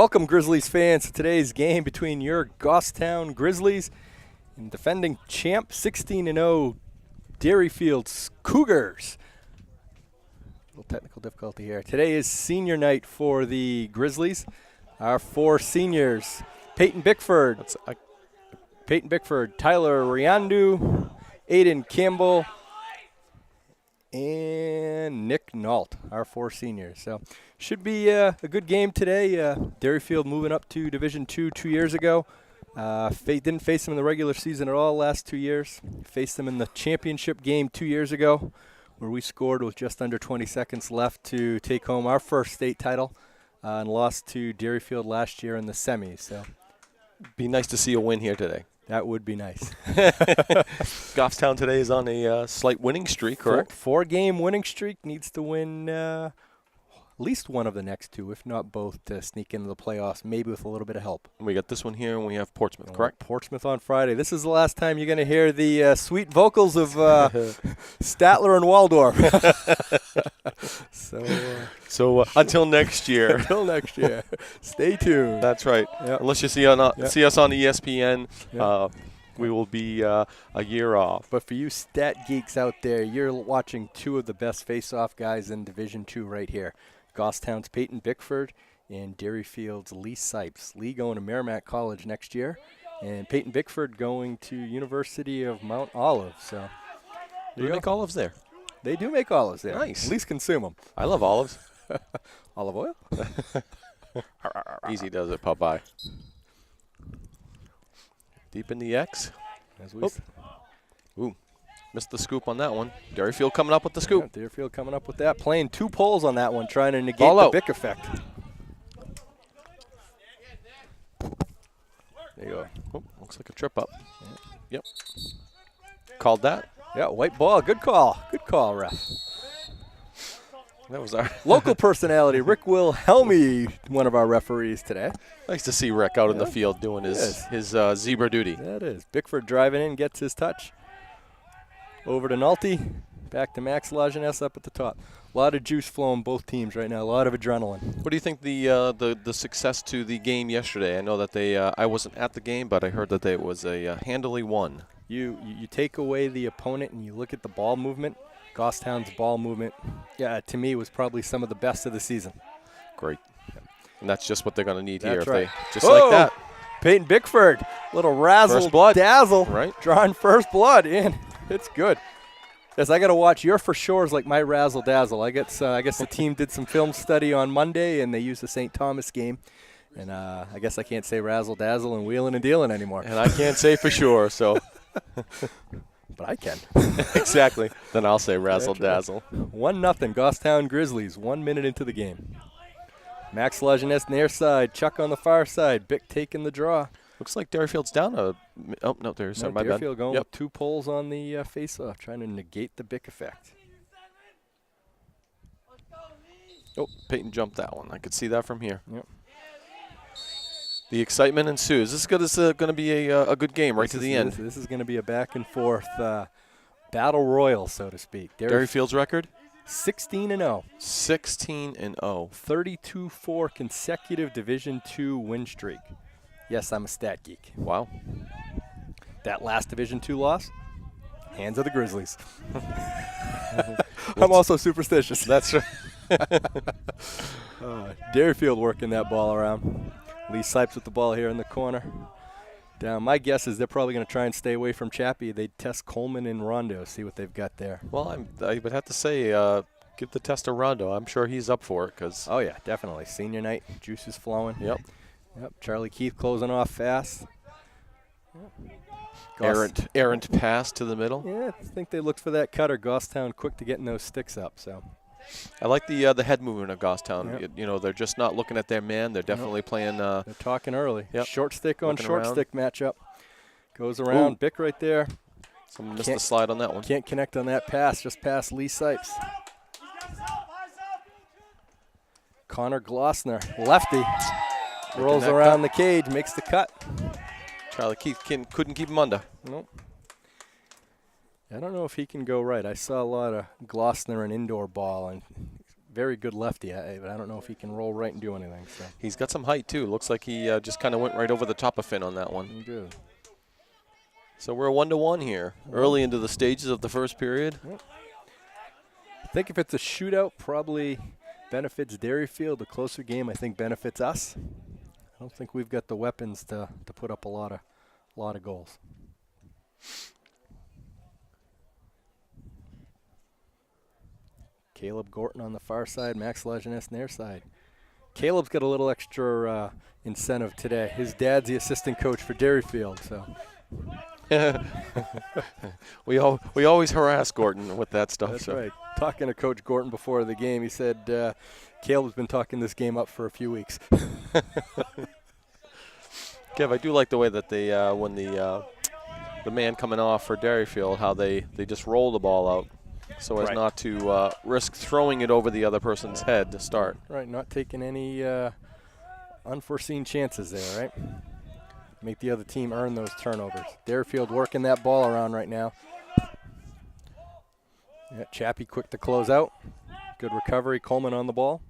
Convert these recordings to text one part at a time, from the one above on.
Welcome, Grizzlies fans, to today's game between your Goffstown Grizzlies and defending champ 16-0 Derryfield Cougars. A little technical difficulty here. Today is senior night for the Grizzlies. Our four seniors: Peyton Bickford, Tyler Riandu, Aiden Campbell, and Nick Nault, our four seniors. So should be a good game today. Derryfield moving up to Division II 2 years ago. Didn't face them in the regular season at all last 2 years. Faced them in the championship game 2 years ago, where we scored with just under 20 seconds left to take home our first state title, and lost to Derryfield last year in the semis. So be nice to see a win here today. That would be nice. Goffstown today is on a slight winning streak, correct? Four-game winning streak. Needs to win at least one of the next two, if not both, to sneak into the playoffs, maybe with a little bit of help. And we got this one here, and we have Portsmouth, correct? Portsmouth on Friday. This is the last time you're going to hear the sweet vocals of Statler and Waldorf. So until next year. Until next year. Stay tuned. That's right. Yep. Unless you see us on ESPN, we will be a year off. But for you stat geeks out there, you're watching two of the best face-off guys in Division II right here. Goffstown's Peyton Bickford and Derryfield's Lee Sipes. Lee going to Merrimack College next year, and Peyton Bickford going to University of Mount Olive. So Do they make olives there? They do make olives there. Nice. At least consume them. I love olives. Olive oil? Easy does it, Popeye. Deep in the X. Ooh, missed the scoop on that one. Derryfield coming up with the scoop. Yeah, Derryfield coming up with that. Playing two poles on that one, trying to negate Ball the out. Bick effect. There you go. Oh, looks like a trip up. Yep. Called that. Yeah, white ball. Good call. Good call, ref. That was our local personality, Rick Wilhelmy, one of our referees today. Nice to see Rick out in the field doing his zebra duty. That is. Bickford driving in, gets his touch. Over to Nolte. Back to Max Lajeunesse up at the top. A lot of juice flowing both teams right now. A lot of adrenaline. What do you think the success to the game yesterday? I know that I wasn't at the game, but I heard that it was a handily won. You take away the opponent and you look at the ball movement. Goffstown's ball movement, to me, was probably some of the best of the season. Great. And that's just what they're going to need that's here. Right. Like that. Peyton Bickford, little razzle dazzle, right? Drawing first blood in. It's good. Yes, I got to watch your for sure's like my razzle dazzle. I guess the team did some film study on Monday, and they used the St. Thomas game. And I guess I can't say razzle dazzle and wheeling and dealing anymore. And I can't say for sure, so. But I can. Exactly. Then I'll say razzle dazzle. 1-0 Goffstown Grizzlies, 1 minute into the game. Max Lajeunesse near side, Chuck on the far side, Bick taking the draw. Looks like Derryfield's down a. Oh, no, there's my bad. Derryfield going with two poles on the face-off, trying to negate the Bick effect. Oh, Peyton jumped that one. I could see that from here. Yep. The excitement ensues. This is going to be a good game right to the end. This is going to be a back-and-forth battle royal, so to speak. Derryfield's record? 16-0. 16-0. 32-4 consecutive Division II win streak. Yes, I'm a stat geek. Wow. That last Division II loss, hands of the Grizzlies. I'm also superstitious. That's right. Derryfield working that ball around. Lee Sipes with the ball here in the corner. Down. My guess is they're probably going to try and stay away from Chappie. They'd test Coleman and Rondo, see what they've got there. Well, I would have to say, give the test to Rondo. I'm sure he's up for it. Oh, yeah, definitely. Senior night, juice is flowing. Yep. Charlie Keith closing off fast. Yep. Errant pass to the middle. Yeah, I think they looked for that cutter. Goffstown quick to getting those sticks up. So I like the head movement of Goffstown. Yep. They're just not looking at their man. They're definitely playing. They're talking early. Yep. Short stick on looking short around. stick matchup. Goes around. Ooh. Bick right there. Someone missed the slide on that one. Can't connect on that pass. Just past Lee Sipes. Connor Glossner, lefty. Rolls around the cage, makes the cut. Charlie Keith couldn't keep him under. Nope. I don't know if he can go right. I saw a lot of Glossner and indoor ball, and very good lefty, but I don't know if he can roll right and do anything. So He's got some height, too. Looks like he just kind of went right over the top of Finn on that one. he did. So we're 1-1 here, early into the stages of the first period. I think if it's a shootout, probably benefits Derryfield. The closer game, I think, benefits us. I don't think we've got the weapons to put up a lot of goals. Caleb Gorton on the far side, Max Lajeunesse on their side. Caleb's got a little extra incentive today. His dad's the assistant coach for Derryfield, so. we always harass Gorton with that stuff. That's right. Talking to Coach Gorton before the game, he said Caleb's been talking this game up for a few weeks. Kev, I do like the way that they, when the man coming off for Derryfield, how they just roll the ball out so as not to risk throwing it over the other person's head to start. Right, not taking any unforeseen chances there, right? Make the other team earn those turnovers. Derryfield working that ball around right now. Yeah, Chappie quick to close out. Good recovery, Coleman on the ball.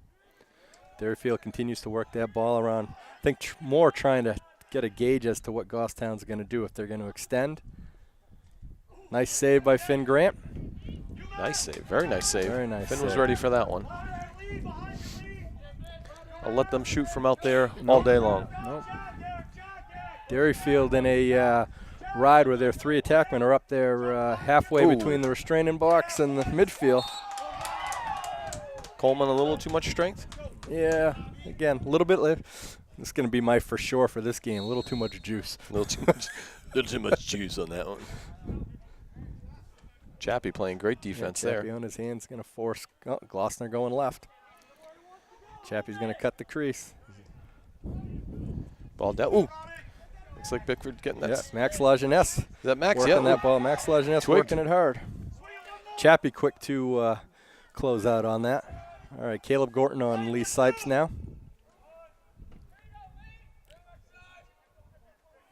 Derryfield continues to work that ball around. I think more trying to get a gauge as to what Goffstown's going to do, if they're going to extend. Nice save by Finn Grant. Nice save, very nice save. Very nice Finn save. was ready for that one. I'll let them shoot from out there all day long. Nope. Derryfield in a ride where their three attackmen are up there halfway between the restraining box and the midfield. Coleman a little too much strength? Yeah, again, a little bit late. This is going to be my for sure for this game. A little too much juice. A little too much juice on that one. Chappie playing great defense there. Chappie on his hands going to force Glossner going left. Chappie's going to cut the crease. Ball down. Ooh. Looks like Bickford getting that. Yeah, Max Lajeunesse. Is that Max? Working that ball. Max Lajeunesse working it hard. Chappie quick to close out on that. All right, Caleb Gorton on Lee Sipes now.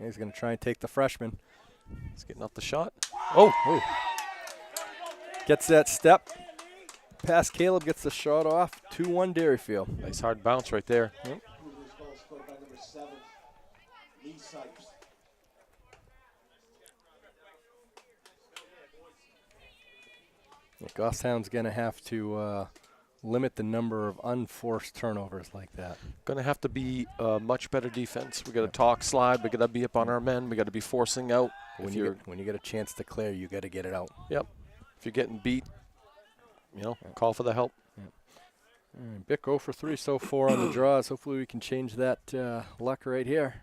He's going to try and take the freshman. He's getting off the shot. Oh. Gets that step. Past Caleb, gets the shot off. 2-1 Derryfield. Nice hard bounce right there. Yep. Goffstown's going to have to limit the number of unforced turnovers like that. Going to have to be much better defense. We got to talk slide. We got to be up on our men. We got to be forcing out. When you get a chance to clear, you got to get it out. Yep. If you're getting beat, call for the help. Bick 0 for 3 so far on the draws. Hopefully we can change that luck right here.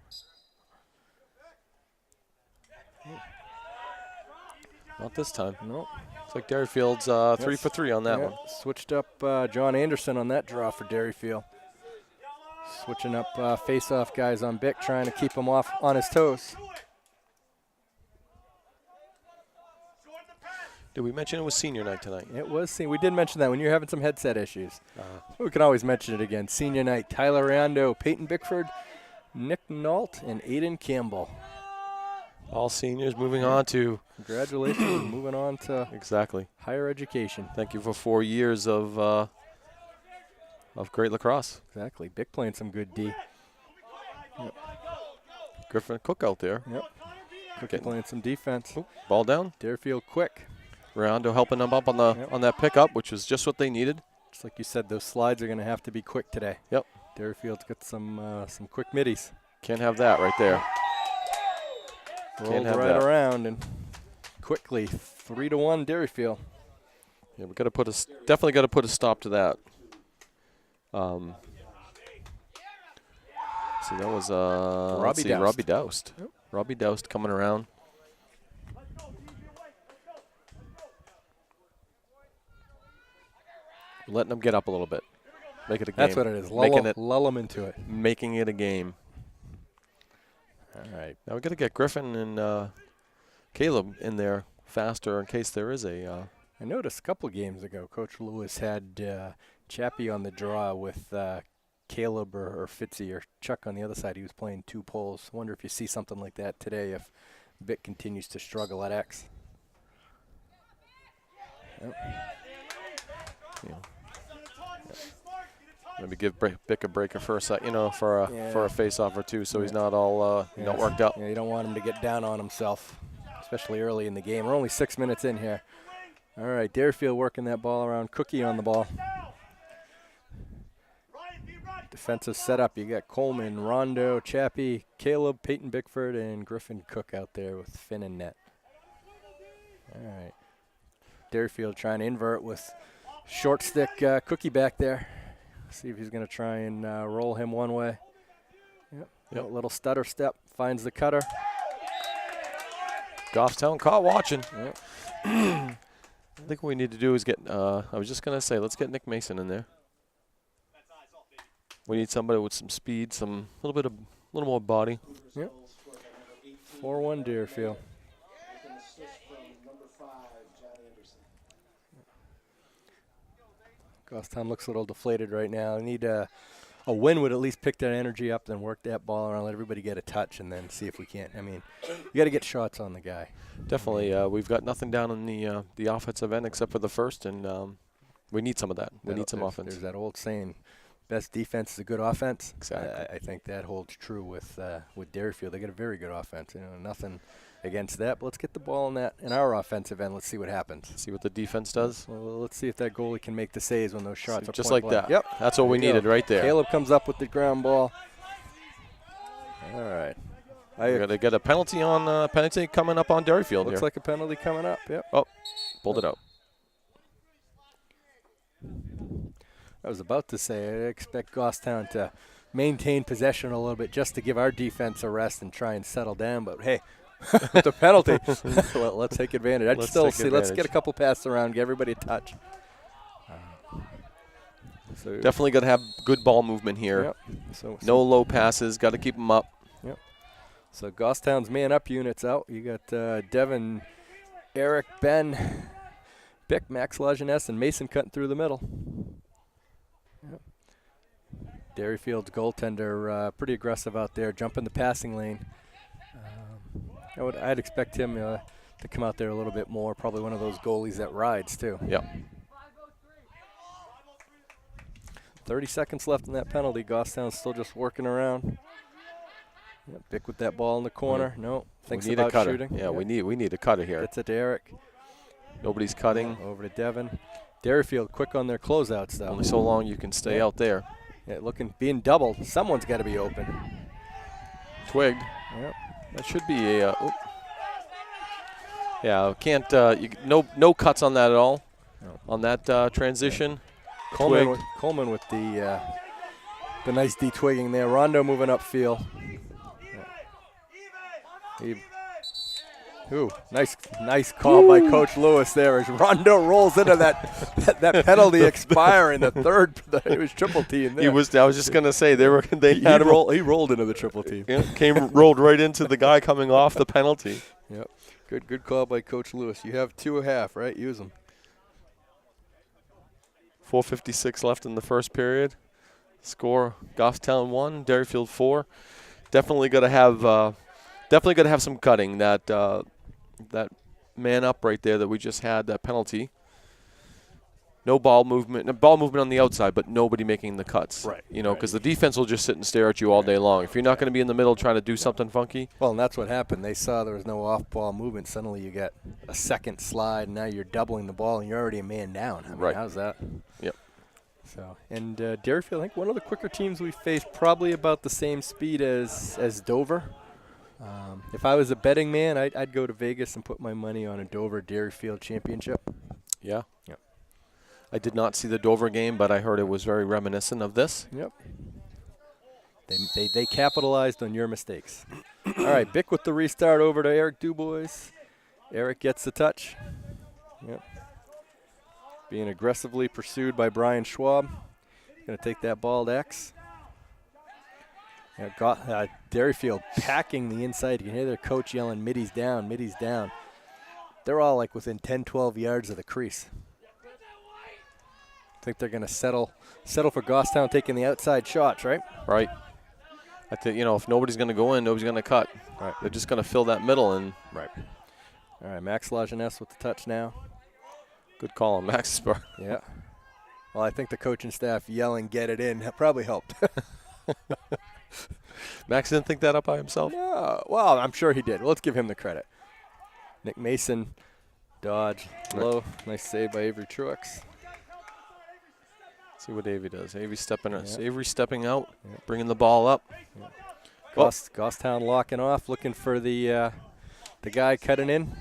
Not this time. Nope. It's like Derryfield's 3 for 3 on that one. Switched up John Anderson on that draw for Derryfield. Switching up face-off guys on Bick, trying to keep him off on his toes. Did we mention it was senior night tonight? It was. We did mention that when you were having some headset issues. We can always mention it again. Senior night, Tyler Rando, Peyton Bickford, Nick Nault, and Aiden Campbell. All seniors moving on to. Congratulations. Moving on to higher education. Thank you for 4 years of great lacrosse. Exactly. Bick playing some good D. Yep. Griffin Cook out there. Yep. Cook playing some defense. Ooh, ball down. Derryfield quick. Rondo helping them up on the on that pickup, which was just what they needed. Just like you said, those slides are going to have to be quick today. Yep. Derryfield's got some quick middies. Can't have that right there. Rolled right around and quickly 3-1 Derryfield. Yeah, we got to definitely got to put a stop to that. See, that was Robbie Doust. Yep. Robbie Doust coming around. Letting them get up a little bit. Make it a game. That's what it is. Lull them into it. Making it a game. All right. Now we got to get Griffin and Caleb in there faster in case there is a. I noticed a couple games ago, Coach Lewis had Chappie on the draw with Caleb or Fitzy or Chuck on the other side. He was playing two poles. I wonder if you see something like that today if Bick continues to struggle at X. Yep. Yeah. Maybe give Bick a break for a sec, for a face-off or two, so he's not all not worked up. Yeah, you don't want him to get down on himself, especially early in the game. We're only 6 minutes in here. All right, Derryfield working that ball around. Cookie on the ball. Defensive setup. You got Coleman, Rondo, Chappie, Caleb, Peyton Bickford, and Griffin Cook out there with Finn and net. All right. Derryfield trying to invert with short stick Cookie back there. See if he's going to try and roll him one way. Yep. A little stutter step. Finds the cutter. Goffstown caught watching. Yep. I think what we need to do is get, I was just going to say, let's get Nick Mason in there. We need somebody with some speed, a little more body. Yep. 4-1 Derryfield. Goffstown looks a little deflated right now. I need a win would at least pick that energy up, then work that ball around, let everybody get a touch, and then see if we can't. I mean, you got to get shots on the guy. Definitely. We've got nothing down in the offensive end except for the first, and we need some of that. We need some offense. There's that old saying, best defense is a good offense. Exactly. I think that holds true with Derryfield. They got a very good offense. Nothing against that. But let's get the ball in our offensive end. Let's see what happens. See what the defense does. Well, let's see if that goalie can make the saves when those shots are just point like blank. that. Yep. That's what we needed right there. Caleb comes up with the ground ball. All right. We're going to get a penalty coming up on Derryfield here. Looks like a penalty coming up. Yep. Oh, pulled it out. I was about to say, I expect Goffstown to maintain possession a little bit just to give our defense a rest and try and settle down. But, hey, the penalty, let's take advantage. Let's get a couple passes around, give everybody a touch. So definitely got to have good ball movement here. Yep. No low passes, got to keep them up. Yep. So Goffstown's man-up units out. You got Devin, Eric, Ben, Bick, Max Lajeunesse, and Mason cutting through the middle. Yep. Derryfield's goaltender pretty aggressive out there, jumping the passing lane. I'd expect him to come out there a little bit more. Probably one of those goalies that rides too. Yep. 30 seconds left in that penalty. Goffstown's still just working around. Yep, Bick with that ball in the corner. No, thinks about shooting. Yeah, we need a cutter here. Gets it to Eric. Nobody's cutting. Over to Devin. Derryfield quick on their closeouts though. Only so long you can stay out there. Yeah, being doubled. Someone's got to be open. Twigged. Yep. That should be a. Yeah, can't. No cuts on that at all. No. On that transition. Coleman with the nice de-twigging there. Rondo moving upfield. Nice call by Coach Lewis there as Rondo rolls into that penalty expiring the third. He was triple team there. I was just gonna say he rolled into the triple team. Yeah, rolled right into the guy coming off the penalty. Yep. Good call by Coach Lewis. You have 2.5, right? Use them. 4:56 left in the first period. Score: Goffstown 1, Derryfield 4. Definitely got to have some cutting. That man up right there that we just had, that penalty. No ball movement on the outside, but nobody making the cuts. Right. Because the defense will just sit and stare at you all day long. If you're not going to be in the middle trying to do something funky. Well, and that's what happened. They saw there was no off-ball movement. Suddenly you get a second slide, and now you're doubling the ball, and you're already a man down. I mean, right. How's that? Yep. So, and Derryfield, I think one of the quicker teams we faced, probably about the same speed as Dover. If I was a betting man, I'd go to Vegas and put my money on a Dover-Derryfield championship. Yeah. Yep. I did not see the Dover game, but I heard it was very reminiscent of this. Yep. They capitalized on your mistakes. All right, Bick with the restart over to Eric Dubois. Eric gets the touch. Yep. Being aggressively pursued by Brian Schwab. Going to take that ball to X. Derryfield packing the inside. You can hear their coach yelling, "Middy's down, Middy's down." They're all like within 10, 12 yards of the crease. I think they're going to settle for Goffstown taking the outside shots, right? Right. I think, if nobody's going to go in, nobody's going to cut. Right. They're just going to fill that middle in. Right. All right, Max Lajeunesse with the touch now. Good call on Max's part. Yeah. Well, I think the coaching staff yelling, "Get it in," probably helped. Max didn't think that up by himself? No. Well, I'm sure he did. Let's give him the credit. Nick Mason, dodge, low. Nice save by Avery Truex. See what Avery does. Avery stepping out, bringing the ball up. Yeah. Goffstown locking off, looking for the guy cutting in.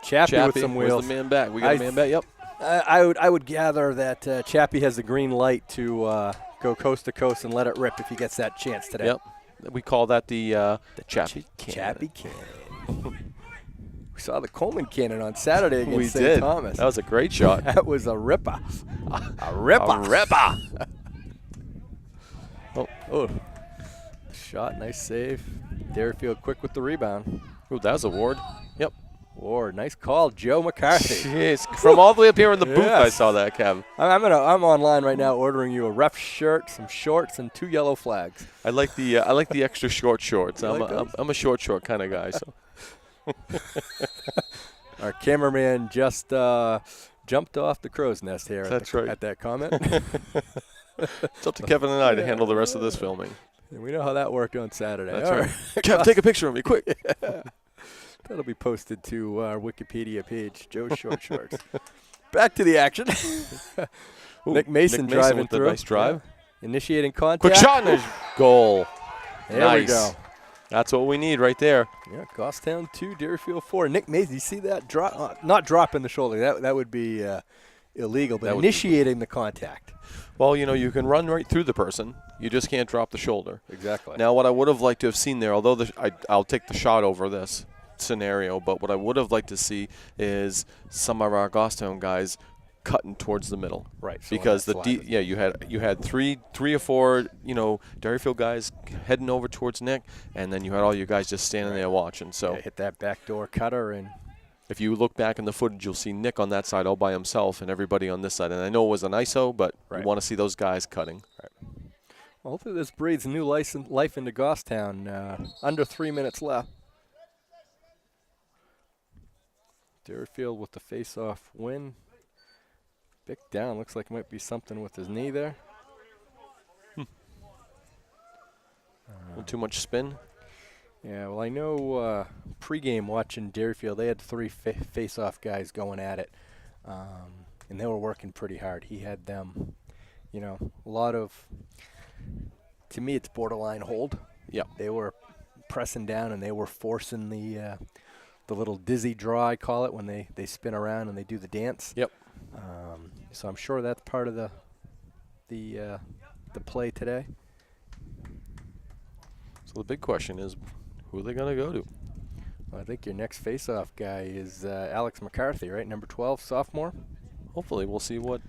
Chappie with some wheels. Where's the man back? We got a man back. Yep. I would gather that Chappie has the green light to go coast to coast and let it rip if he gets that chance today. Yep. We call that the Chappie Cannon. Chappie Cannon. We saw the Coleman Cannon on Saturday against We St. did. Thomas. That was a great shot. That was a ripper. A ripper. Oh. Shot, nice save. Derryfield quick with the rebound. Ooh, that was a Ward. Yep. Ward, nice call, Joe McCarthy. Jeez, from all the way up here in the booth, Yes. I saw that, Kev. I'm online right now ordering you a ref shirt, some shorts, and 2 yellow flags. I like the extra short shorts. You like those? I'm a short kind of guy. So Our cameraman just jumped off the crow's nest here. That's right. At that comment. it's up to Kevin and I to handle the rest of this filming. And we know how that worked on Saturday. That's All right. Kev, take a picture of me, quick. That'll be posted to our Wikipedia page, Joe's Short Shorts. Back to the action. Ooh, Nick Mason driving with the through. nice drive. Yeah. Initiating contact. Quick shot and a goal. There nice. we go. That's what we need right there. Yeah, Goffstown 2, Derryfield 4. Nick Mason, you see that drop? Not dropping the shoulder. That would be illegal, but initiating the contact. Well, you can run right through the person. You just can't drop the shoulder. Exactly. Now, what I would have liked to have seen there, although I'll take the shot over this scenario, but what I would have liked to see is some of our Goffstown guys cutting towards the middle. Right. So because you had three or four, Derryfield guys heading over towards Nick, and then you had all your guys just standing there watching. So hit that backdoor cutter, and if you look back in the footage, you'll see Nick on that side all by himself and everybody on this side. And I know it was an ISO, but you want to see those guys cutting. Right. Well, hopefully this breathes new life into Goffstown. Under 3 minutes left. Derryfield with the face-off win. Bick down. Looks like might be something with his knee there. A little too much spin. Yeah, well, I know pregame watching Derryfield, they had 3 face-off guys going at it, and they were working pretty hard. He had them, a lot of, to me, it's borderline hold. Yeah. They were pressing down, and they were forcing the little dizzy draw, I call it, when they spin around and they do the dance. Yep. So I'm sure that's part of the play today. So the big question is, who are they going to go to? Well, I think your next face-off guy is Alex McCarthy, right? Number 12, sophomore. Hopefully, we'll see what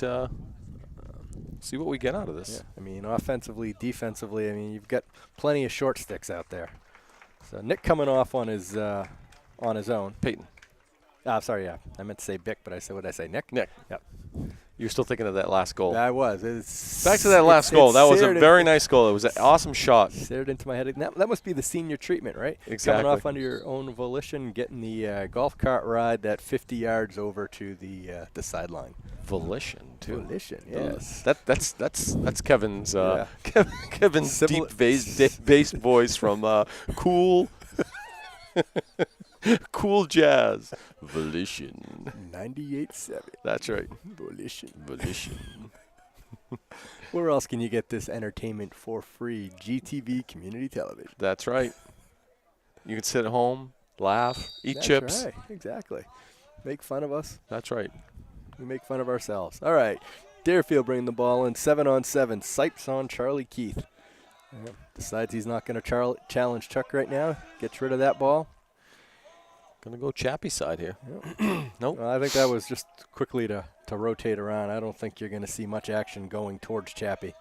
we get out of this. Yeah. I mean, offensively, defensively, you've got plenty of short sticks out there. So Nick coming off on his own. Peyton. Sorry, yeah. I meant to say Bick, but what did I say? Nick? Nick. Yep. You're still thinking of that last goal. I was. Back to that last goal. That was a very nice goal. It was an awesome shot. Stared into my head. That must be the senior treatment, right? Exactly. Coming off under your own volition, getting the golf cart ride that 50 yards over to the sideline. Volition, too. Volition, yes. That's Kevin's Yeah. Kevin's deep bass voice from Cool Cool Jazz. Volition. 98.7. That's right. Volition. Where else can you get this entertainment for free? GTV Community Television. That's right. You can sit at home, laugh, eat chips. Right. Exactly. Make fun of us. That's right. We make fun of ourselves. All right. Derryfield bringing the ball in. 7-on-7. Sipes on Charlie Keith. Decides he's not going to challenge Chuck right now. Gets rid of that ball. Going to go Chappie side here. Yep. Nope. Well, I think that was just quickly to rotate around. I don't think you're going to see much action going towards Chappie.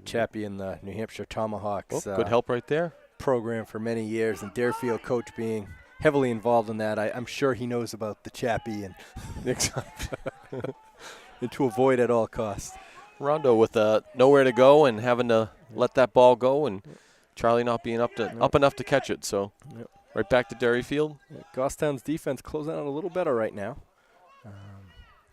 Chappie in the New Hampshire Tomahawks. Good help right there. Program for many years, and Derryfield coach being heavily involved in that. I'm sure he knows about the Chappie and to avoid at all costs. Rondo with nowhere to go and having to let that ball go, and Charlie not being up enough to catch it. So right back to Derryfield. Goffstown's defense closing out a little better right now.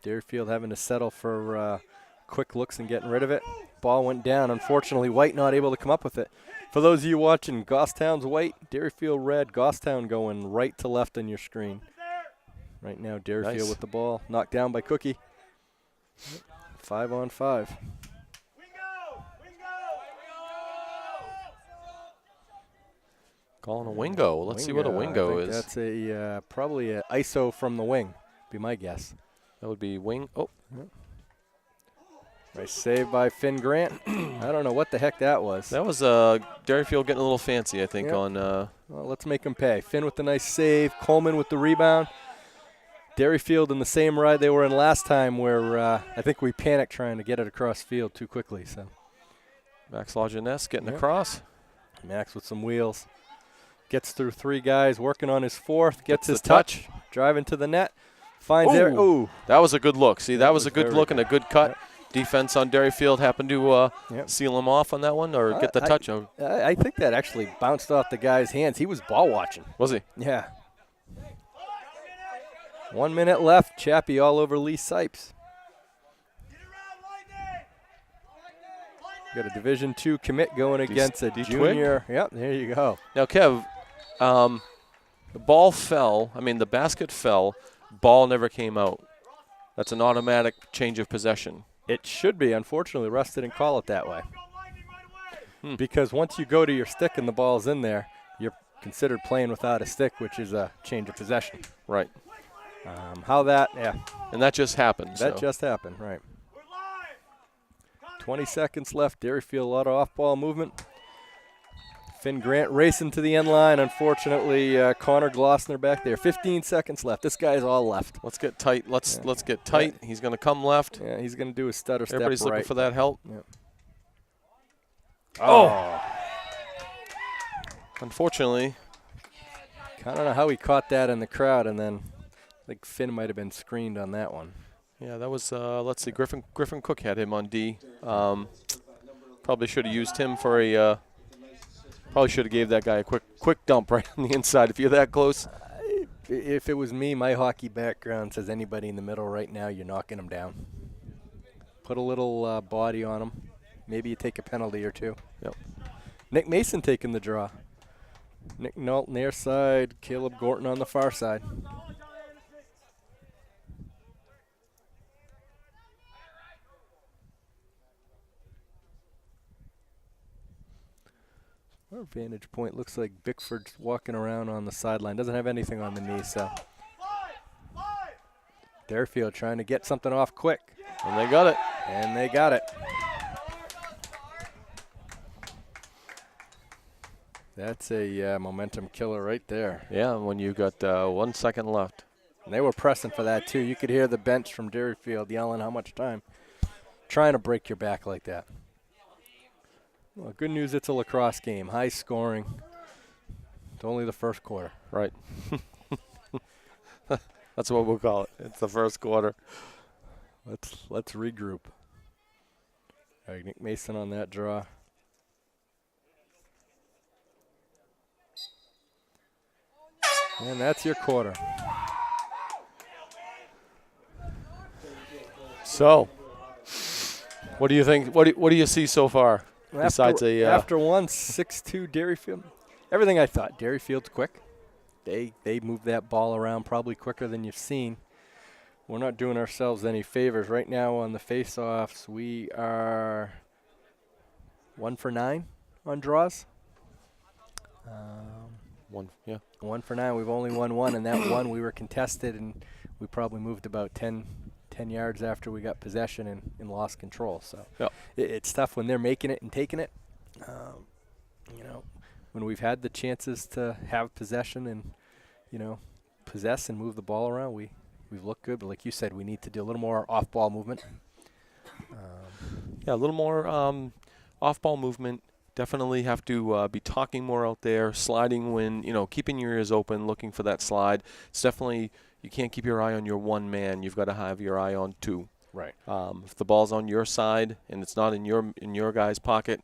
Derryfield having to settle for quick looks and getting rid of it. Ball went down. Unfortunately, White not able to come up with it. For those of you watching, Goffstown's white, Derryfield red, Goffstown going right to left on your screen. Right now, Derryfield with the ball. Knocked down by Cookie. 5-on-5. Calling a wingo. Let's see what a wingo is. That's a probably an ISO from the wing, be my guess. That would be wing. Oh. Yep. Nice save by Finn Grant. I don't know what the heck that was. That was Derryfield getting a little fancy, I think, on. Well, let's make him pay. Finn with the nice save. Coleman with the rebound. Derryfield in the same ride they were in last time where I think we panicked trying to get it across field too quickly. So Max Lajeunesse getting across. Max with some wheels. Gets through three guys, working on his fourth. Gets his touch. Driving to the net. Finds there. Ooh. That was a good look. See, that was a good look good. and a good cut. Yep. Defense on Derryfield happened to seal him off on that one or get the touch. I think that actually bounced off the guy's hands. He was ball watching. Was he? Yeah. 1 minute left. Chappie all over Lee Sipes. Got a Division II commit going against a junior. Yep, there you go. Now, Kev, the ball fell. I mean, the basket fell. Ball never came out. That's an automatic change of possession. It should be. Unfortunately, Russ didn't call it that way. Because once you go to your stick and the ball's in there, you're considered playing without a stick, which is a change of possession. Right. How that, And that just happened. That just happened, right. 20 seconds left. Derryfield, a lot of off-ball movement. Finn Grant racing to the end line. Unfortunately, Connor Glossner back there. 15 seconds left. This guy's all left. Let's get tight. Let's get tight. Yeah. He's going to come left. Yeah, he's going to do a stutter step right. Everybody's looking for that help. Yep. Oh. Unfortunately. I don't know how he caught that in the crowd, and then I think Finn might have been screened on that one. Yeah, that was, let's see, Griffin Cook had him on D. Probably should have used him for a, probably should have gave that guy a quick dump right on the inside if you're that close. If it was me, my hockey background says anybody in the middle right now, you're knocking them down. Put a little body on them. Maybe you take a penalty or two. Yep. Nick Mason taking the draw. Nick Nault near side, Caleb Gorton on the far side. Our vantage point looks like Bickford's walking around on the sideline. Doesn't have anything on the knee, so. Derryfield trying to get something off quick. And they got it. And they got it. That's a momentum killer right there. Yeah, when you got 1 second left. And they were pressing for that, too. You could hear the bench from Derryfield yelling how much time. Trying to break your back like that. Well, good news, it's a lacrosse game. High scoring. It's only the first quarter. Right. That's what we'll call it. It's the first quarter. Let's regroup. All right, Nick Mason on that draw. And that's your quarter. So, what do you think? What do you see so far? Besides after one, 6-2 Derryfield. Everything I thought. Derryfield's quick. They move that ball around probably quicker than you've seen. We're not doing ourselves any favors. Right now on the face-offs, we are 1 for 9 on draws. 1 for 9. We've only won one, and that one we were contested, and we probably moved about 10 yards after we got possession and lost control. So it's tough when they're making it and taking it. When we've had the chances to have possession and, possess and move the ball around, we've looked good. But like you said, we need to do a little more off-ball movement. A little more off-ball movement. Definitely have to be talking more out there, sliding when, keeping your ears open, looking for that slide. It's definitely, you can't keep your eye on your one man. You've got to have your eye on two. Right. If the ball's on your side and it's not in your guy's pocket,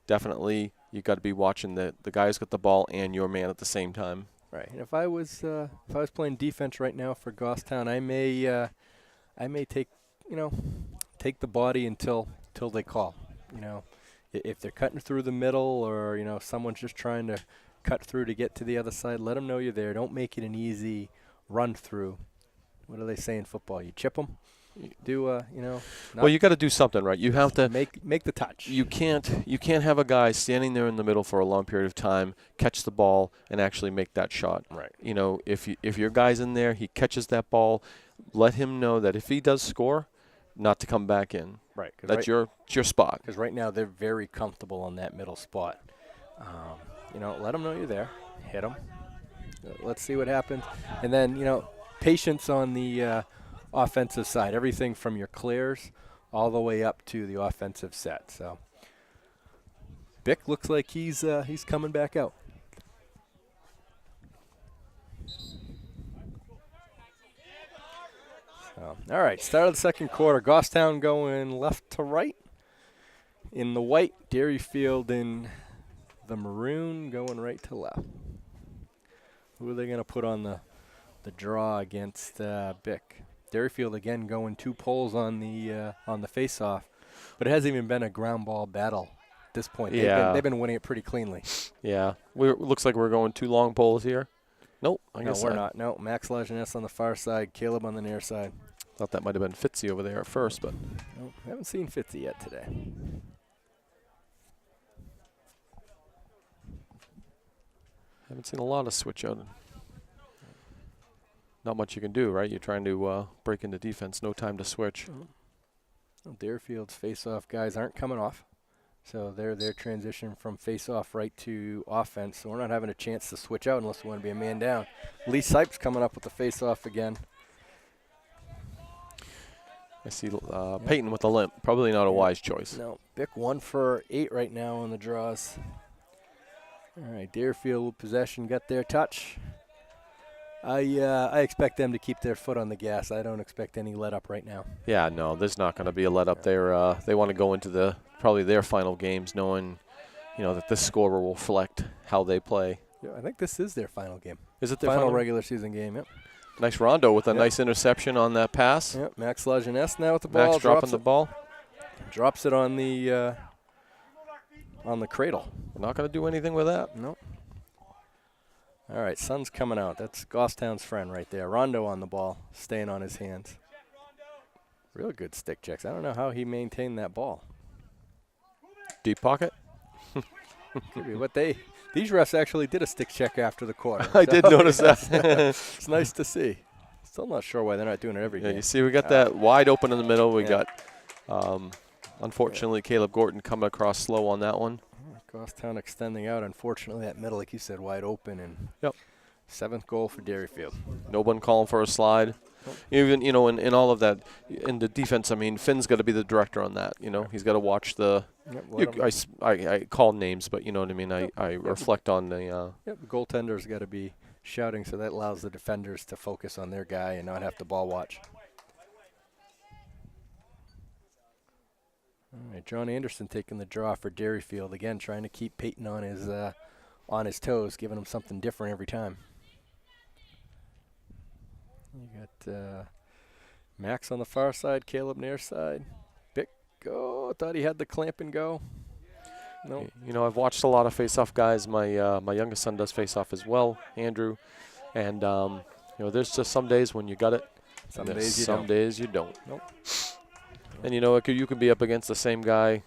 definitely you got to be watching the guy who's got the ball and your man at the same time. Right. And if I was playing defense right now for Goffstown, I may take the body until they call. If they're cutting through the middle, or someone's just trying to cut through to get to the other side, let them know you're there. Don't make it an easy run through. What do they say in football? You chip them. Do well, you got to do something, right? You have to make the touch. You can't have a guy standing there in the middle for a long period of time, catch the ball, and actually make that shot. Right. If your guy's in there, he catches that ball, let him know that if he does score, not to come back in. Right. That's your spot. Because right now they're very comfortable on that middle spot. Let them know you're there. Hit them. Let's see what happens. And then, patience on the offensive side. Everything from your clears all the way up to the offensive set. So Bick looks like he's coming back out. All right, start of the second quarter. Goffstown going left to right in the white. Derryfield in the maroon going right to left. Who are they going to put on the draw against Bick? Derryfield again going 2 poles on the face-off, but it hasn't even been a ground ball battle at this point. They've been winning it pretty cleanly. Yeah, looks like we're going 2 long poles here. Nope, I guess we're not. No, Max Lajeunesse on the far side, Caleb on the near side. Thought that might have been Fitzy over there at first, but nope, haven't seen Fitzy yet today. Haven't seen a lot of switch out. Not much you can do, right? You're trying to break into defense. No time to switch. Well, Derryfield's face-off guys aren't coming off, so they're transition from face-off right to offense. So we're not having a chance to switch out unless we want to be a man down. Lee Sipes coming up with the face-off again. I see Peyton with a limp. Probably not a wise choice. No, Bick 1 for 8 right now on the draws. All right, Derryfield with possession, got their touch. I expect them to keep their foot on the gas. I don't expect any let up right now. Yeah, no, there's not going to be a let up there. They want to go into probably their final games knowing, that this score will reflect how they play. Yeah, I think this is their final game. Is it their final regular season game? Yep. Nice rondo with a nice interception on that pass. Yep. Max Lajeunesse now with the ball. Max dropping the ball. Drops it on the cradle. We're not going to do anything with that. Nope. All right, sun's coming out. That's Goffstown's friend right there. Rondo on the ball, staying on his hands. Real good stick checks. I don't know how he maintained that ball. Deep pocket. Could be what these refs actually did a stick check after the quarter. I did notice that. It's nice to see. Still not sure why they're not doing it every game. You see, we got that wide open in the middle. We got, unfortunately, Caleb Gorton coming across slow on that one. Goffstown extending out. Unfortunately, that middle, like you said, wide open. And 7th goal for Derryfield. No one calling for a slide. Even, in all of that, in the defense, I mean, Finn's got to be the director on that. He's got to watch the I call names, but you know what I mean. I reflect on the the goaltender's got to be shouting, so that allows the defenders to focus on their guy and not have to ball watch. All right, John Anderson taking the draw for Derryfield again, trying to keep Peyton on his toes, giving him something different every time. You got Max on the far side, Caleb near side. Bick, thought he had the clamp and go. No. I've watched a lot of face-off guys. My my youngest son does face-off as well, Andrew. And, there's just some days when you got it. Some days you don't. Nope. And, you can be up against the same guy,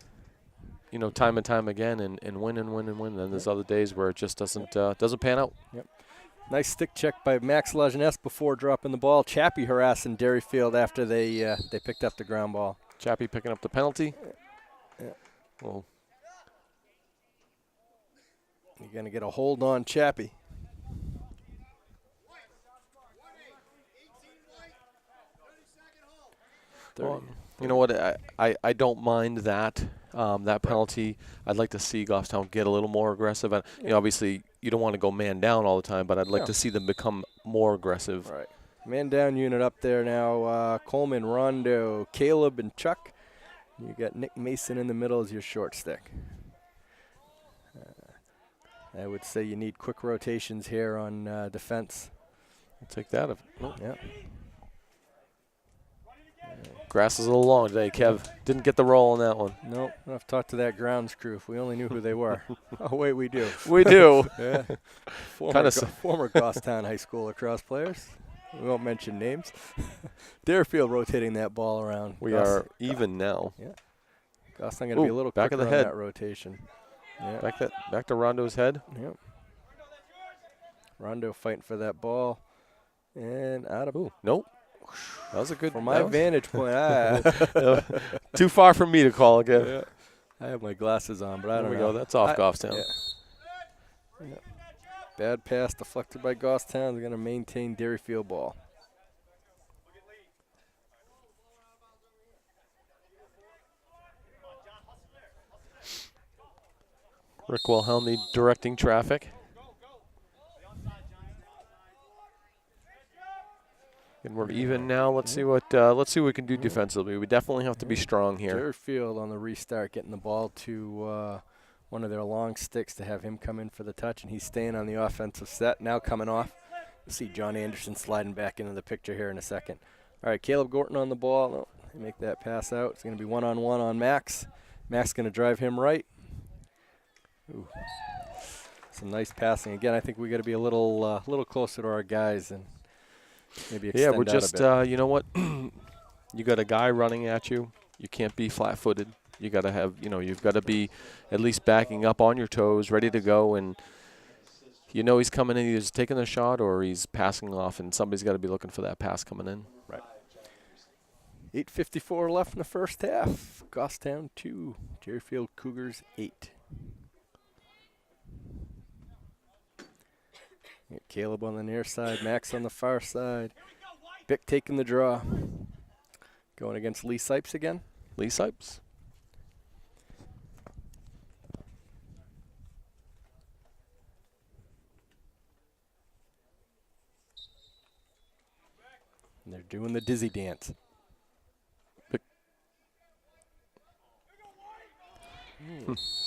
time and time again and win and win and win. Then there's other days where it just doesn't pan out. Yep. Nice stick check by Max Lajeunesse before dropping the ball. Chappie harassing Derryfield after they picked up the ground ball. Chappie picking up the penalty. Yeah. Well, you're going to get a hold on Chappie. Well, you know what? I don't mind that that penalty. I'd like to see Goffstown get a little more aggressive. And obviously you don't want to go man down all the time, but I'd like to see them become more aggressive. Right. Man down unit up there now. Coleman, Rondo, Caleb, and Chuck. You got Nick Mason in the middle as your short stick. I would say you need quick rotations here on defense. I'll take that. Yeah. Grass is a little long today, Kev. Didn't get the roll on that one. Nope. I've talked to that grounds crew. If we only knew who they were. Oh, wait, we do. We do. Yeah. Former Goffstown High School lacrosse players. We won't mention names. Derryfield rotating that ball around. We are even now. Yeah. Goffstown going to be a little back quicker of the on head. that rotation. Yeah. Back to Rondo's head. Yep. Rondo fighting for that ball. And out of. Ooh, nope. That was a good. From my vantage point. Too far from me to call again. Yeah. I have my glasses on, but I don't know. There we go. That's off Goffstown. Yeah. Bad pass deflected by Goffstown. They're going to maintain Derryfield ball. Rick Wilhelmy directing traffic. And we're even now. Let's see what we can do defensively. We definitely have to be strong here. Derryfield on the restart, getting the ball to one of their long sticks to have him come in for the touch, and he's staying on the offensive set. Now coming off. You'll see John Anderson sliding back into the picture here in a second. All right, Caleb Gorton on the ball. No, they make that pass out. It's going to be one-on-one on Max. Max going to drive him right. Ooh. Some nice passing. Again, I think we got to be a little closer to our guys and maybe extend we're out just a bit. you know what? You got a guy running at you. You can't be flat-footed. You got to have, you've got to be at least backing up on your toes, ready to go, and he's coming in, either taking a shot or he's passing off, and somebody's got to be looking for that pass coming in. Right. 8:54 left in the first half. Goffstown 2, Derryfield Cougars 8. Caleb on the near side, Max on the far side. Bick taking the draw. Going against Lee Sipes again. Lee Sipes. And they're doing the dizzy dance.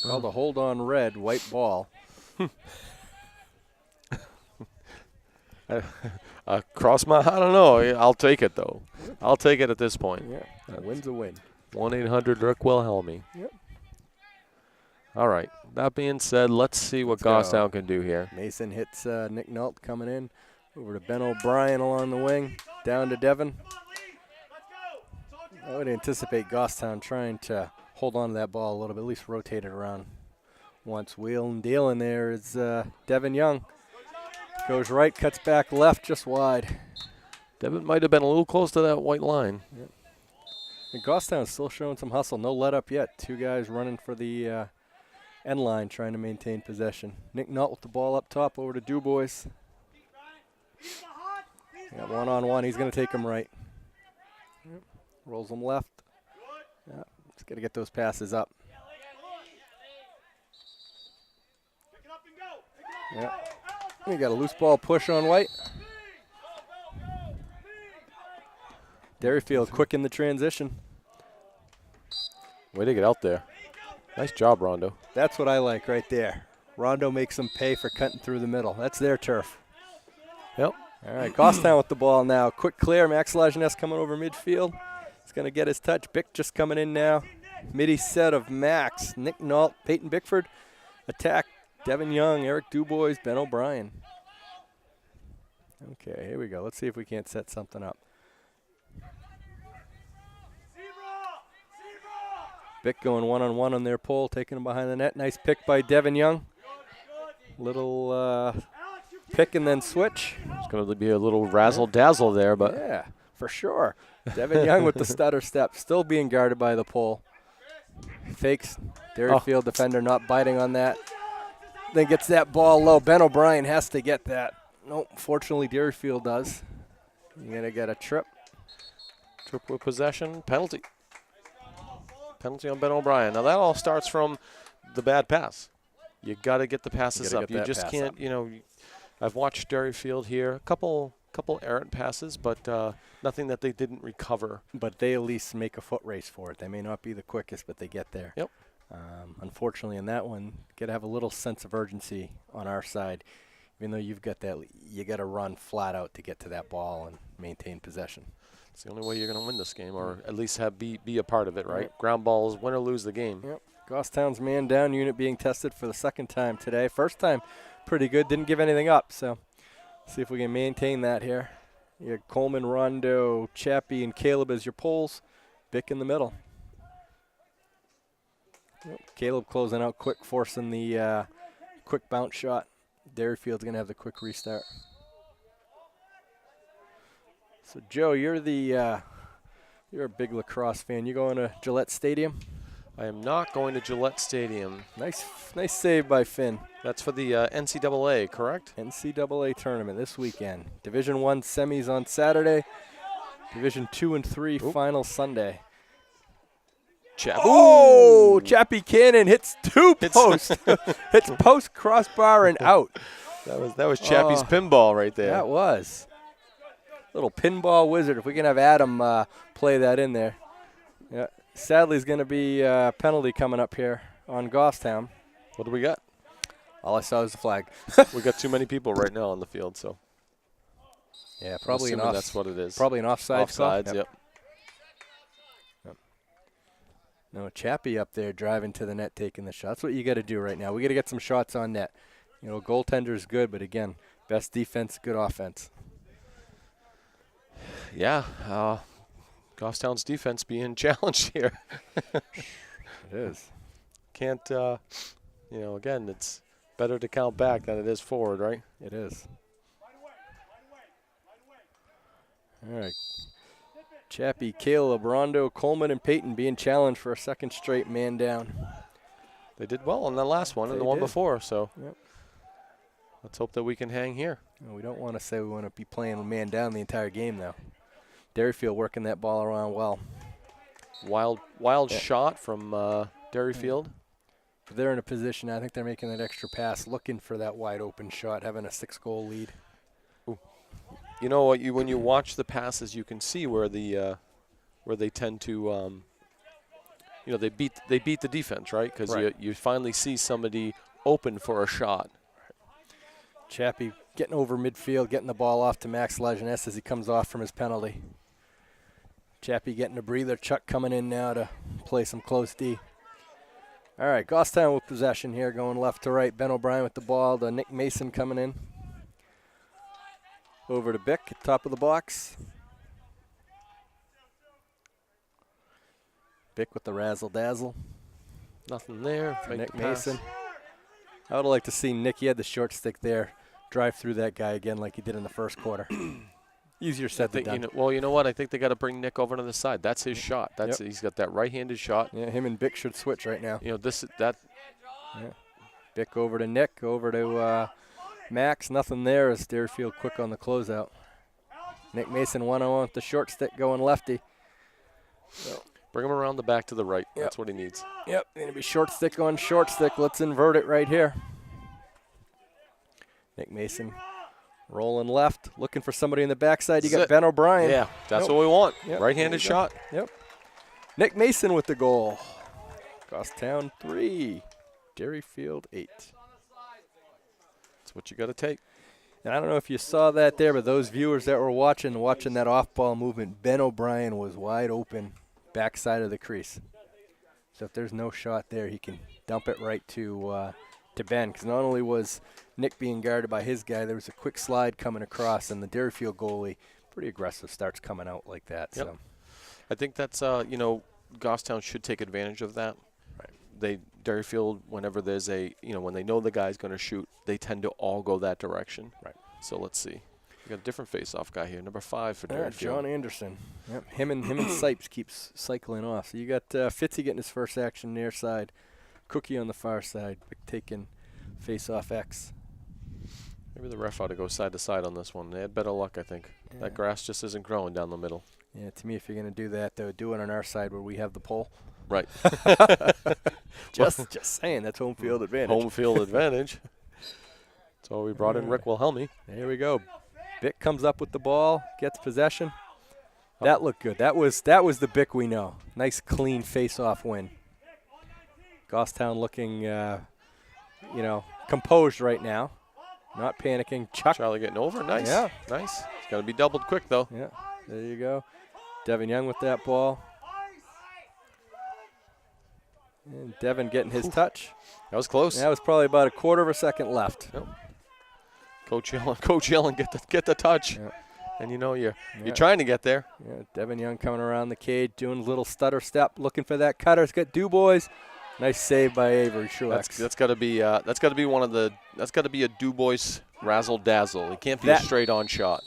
Called a hold on red, white ball. Cross my, I don't know. I'll take it, though. I'll take it at this point. Yeah, a win's a win. 1-800-RICK Wilhelmy. Yep. All right. That being said, let's see what Goffstown can do here. Mason hits Nick Nault coming in. Over to Ben O'Brien along the wing. Down to Devin. I would anticipate Goffstown trying to hold on to that ball a little bit, at least rotate it around once. Wheel and dealing there is Devin Young. Goes right, cuts back left, just wide. Devin might have been a little close to that white line. Yep. And Goffstown is still showing some hustle. No let up yet. Two guys running for the end line trying to maintain possession. Nick Nutt with the ball up top over to Dubois. Yeah, one-on-one. He's going to take him right. Yep. Rolls him left. Yeah, he's got to get those passes up. Yeah. We got a loose ball push on White. Derryfield quick in the transition. Way to get out there. Nice job, Rondo. That's what I like right there. Rondo makes them pay for cutting through the middle. That's their turf. Yep. All right, Goffstown with the ball now. Quick clear. Max Lajeunesse coming over midfield. He's going to get his touch. Bick just coming in now. Midi set of Max, Nick Nault, Peyton Bickford. Attack. Devin Young, Eric Dubois, Ben O'Brien. Okay, here we go. Let's see if we can't set something up. Bick going one-on-one on their pole, taking him behind the net. Nice pick by Devin Young. Little pick and then switch. It's going to be a little razzle-dazzle there, but yeah, for sure. Devin Young with the stutter step, still being guarded by the pole. Fakes. Derryfield defender not biting on that. Then gets that ball low. Ben O'Brien has to get that. Nope, fortunately Derryfield does. You're going to get a trip. Trip with possession, penalty. Penalty on Ben O'Brien. Now that all starts from the bad pass. You got to get the passes up. You just can't, I've watched Derryfield here. A couple errant passes, but nothing that they didn't recover. But they at least make a foot race for it. They may not be the quickest, but they get there. Yep. Unfortunately, in that one, got to have a little sense of urgency on our side. Even though you've got that, you got to run flat out to get to that ball and maintain possession. It's the only way you're going to win this game, or at least be a part of it, right? Ground balls, win or lose the game. Yep. Goffstown's man down unit being tested for the second time today. First time, pretty good. Didn't give anything up. So, see if we can maintain that here. You got Coleman, Rondo, Chappie, and Caleb as your poles. Vic in the middle. Yep. Caleb closing out quick, forcing the quick bounce shot. Derryfield's going to have the quick restart. So, Joe, you're a big lacrosse fan. You going to Gillette Stadium? I am not going to Gillette Stadium. Nice save by Finn. That's for the NCAA, correct? NCAA tournament this weekend. Division I semis on Saturday. Division 2 and 3 final Sunday. Chappie Cannon hits two posts. Hits post, crossbar, and out. That was Chappie's pinball right there. That was. Little pinball wizard. If we can have Adam play that in there. Yeah. Sadly, it's going to be a penalty coming up here on Goffstown. What do we got? All I saw was the flag. We got too many people right now on the field, so. Yeah, probably that's what it is. Probably an offside. Offsides, yep. No, Chappie up there driving to the net, taking the shot. That's what you got to do right now. We got to get some shots on net. You know, goaltender is good, but again, best defense, good offense. Yeah, Goffstown's defense being challenged here. It is. Can't, again, it's better to count back than it is forward, right? It is. All right. Chappie, Caleb, Rondo, Coleman, and Peyton being challenged for a second straight man down. They did well on the last one and the one before, so yep. Let's hope that we can hang here. Well, we don't want to say we want to be playing man down the entire game, though. Derryfield working that ball around well. Wild shot from Derryfield. They're in a position, I think they're making that extra pass, looking for that wide open shot, having a 6-goal lead. Ooh. You know what? When you watch the passes, you can see where they tend to, they beat the defense, right? Because you finally see somebody open for a shot. Chappie getting over midfield, getting the ball off to Max Lejeunesse as he comes off from his penalty. Chappie getting a breather. Chuck coming in now to play some close D. All right, Goffstown with possession here, going left to right. Ben O'Brien with the ball to Nick Mason coming in. Over to Bick at top of the box. Bick with the razzle-dazzle. Nothing there. Nick Mason. I would like to see Nick. He had the short stick there. Drive through that guy again like he did in the first quarter. Easier said than done. You know what? I think they got to bring Nick over to the side. That's his shot. He's got that right-handed shot. Yeah, him and Bick should switch right now. Yeah. Bick over to Nick, over to Max. Nothing there as Derryfield quick on the closeout. Nick Mason 1-on-1 with the short stick going lefty. So. Bring him around the back to the right. Yep. That's what he needs. Yep, going to be short stick on short stick. Let's invert it right here. Nick Mason rolling left, looking for somebody in the backside. You got Ben O'Brien. Yeah, that's what we want. Yep. Right-handed shot. Yep. Nick Mason with the goal. Goffstown 3, Derryfield 8. That's what you got to take. And I don't know if you saw that there, but those viewers that were watching that off-ball movement, Ben O'Brien was wide open, backside of the crease. So if there's no shot there, he can dump it right to Ben, because not only was Nick being guarded by his guy, there was a quick slide coming across, and the Derryfield goalie, pretty aggressive, starts coming out like that. Yep. So I think that's, Goffstown should take advantage of that. Right. Derryfield, whenever there's when they know the guy's going to shoot, they tend to all go that direction. Right. So let's see. We got a different face-off guy here, number 5 for Derryfield. Derryfield. John Anderson. Yep. Him and Sipes keeps cycling off. So you got Fitzy getting his first action near side. Cookie on the far side, taking face-off X. Maybe the ref ought to go side to side on this one. They had better luck, I think. Yeah. That grass just isn't growing down the middle. Yeah, to me, if you're going to do that, though, do it on our side where we have the pole. Right. just saying, that's home field advantage. Home field advantage. So we brought in Rick Wilhelmy. There we go. Bick comes up with the ball, gets possession. That looked good. That was the Bick we know. Nice, clean face-off win. Goffstown looking, composed right now. not panicking. Chuck. Charlie getting over. Nice. Yeah. Nice. It's got to be doubled quick, though. Yeah, there you go. Devin Young with that ball. And Devin getting his touch. That was close. That was probably about a quarter of a second left. Yep. Coach yelling, get the touch. Yeah. And you know you're trying to get there. Yeah, Devin Young coming around the cage, doing a little stutter step, looking for that cutter. It's got Dubois. Nice save by Avery Truex. That's got to be that's got to be a Dubois razzle dazzle. It can't be a straight on shot.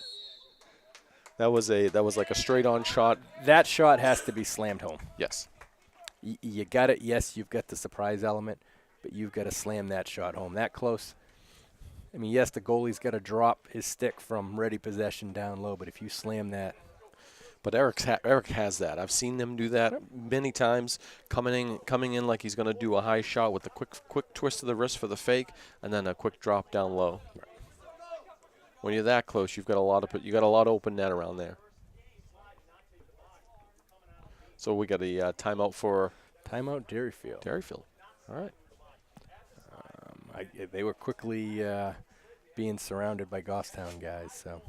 That was like a straight on shot. That shot has to be slammed home. Yes. You got it. Yes, you've got the surprise element, but you've got to slam that shot home. That close. I mean, yes, the goalie's got to drop his stick from ready possession down low, but if you slam that. But Eric has that. I've seen them do that many times, coming in like he's going to do a high shot with a quick twist of the wrist for the fake, and then a quick drop down low. Right. When you're that close, you got a lot of open net around there. So we got a timeout for Derryfield. Derryfield. All right. They were quickly being surrounded by Goffstown guys, so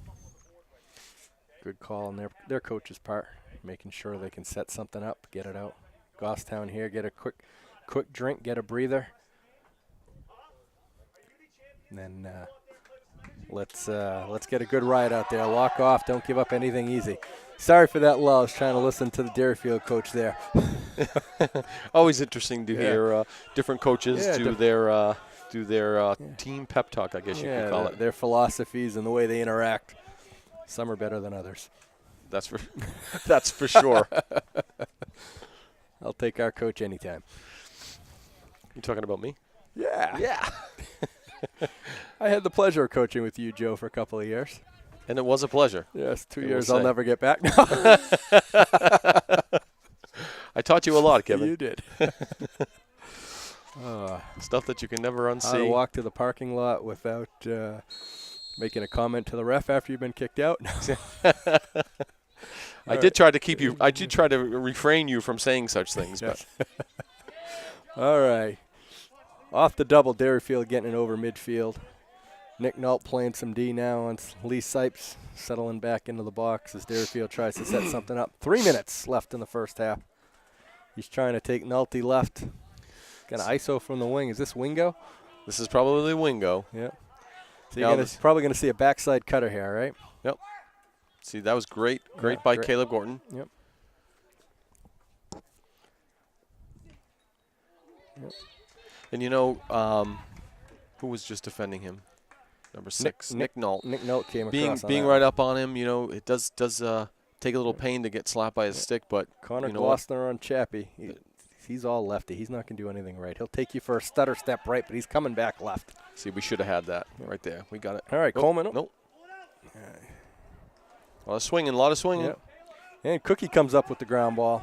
good call on their coach's part, making sure they can set something up, get it out. Goffstown here, get a quick drink, get a breather, and then let's get a good ride out there. Walk off, don't give up anything easy. Sorry for that lull. I was trying to listen to the Derryfield coach there. Always interesting to hear different coaches do their team pep talk, I guess you could call it. Their philosophies and the way they interact. Some are better than others. That's for sure. I'll take our coach anytime. You talking about me? Yeah. Yeah. I had the pleasure of coaching with you, Joe, for a couple of years. And it was a pleasure. Yes, 2 years I'll never get back now. I taught you a lot, Kevin. You did. Stuff that you can never unsee. How to walk to the parking lot without making a comment to the ref after you've been kicked out. I did try to refrain you from saying such things. Yes. But. All right. Off the double, Derryfield getting it over midfield. Nick Nault playing some D now, and Lee Sipes settling back into the box as Derryfield tries to set something up. 3 minutes left in the first half. He's trying to take Naulty left. Got an ISO from the wing. Is this Wingo? This is probably Wingo. Yeah. So you're probably going to see a backside cutter here, right? Yep. See, that was great by Caleb Gorton. Yep. And you know, who was just defending him? Number 6, Nick Nault. Nick Nault came across being right up on him. You know, it does take a little pain to get slapped by his stick, but Connor Glossner on Chappie. He's all lefty. He's not going to do anything right. He'll take you for a stutter step right, but he's coming back left. See, we should have had that right there. We got it. All right, Coleman. Nope. A lot of swinging. Yep. And Cookie comes up with the ground ball.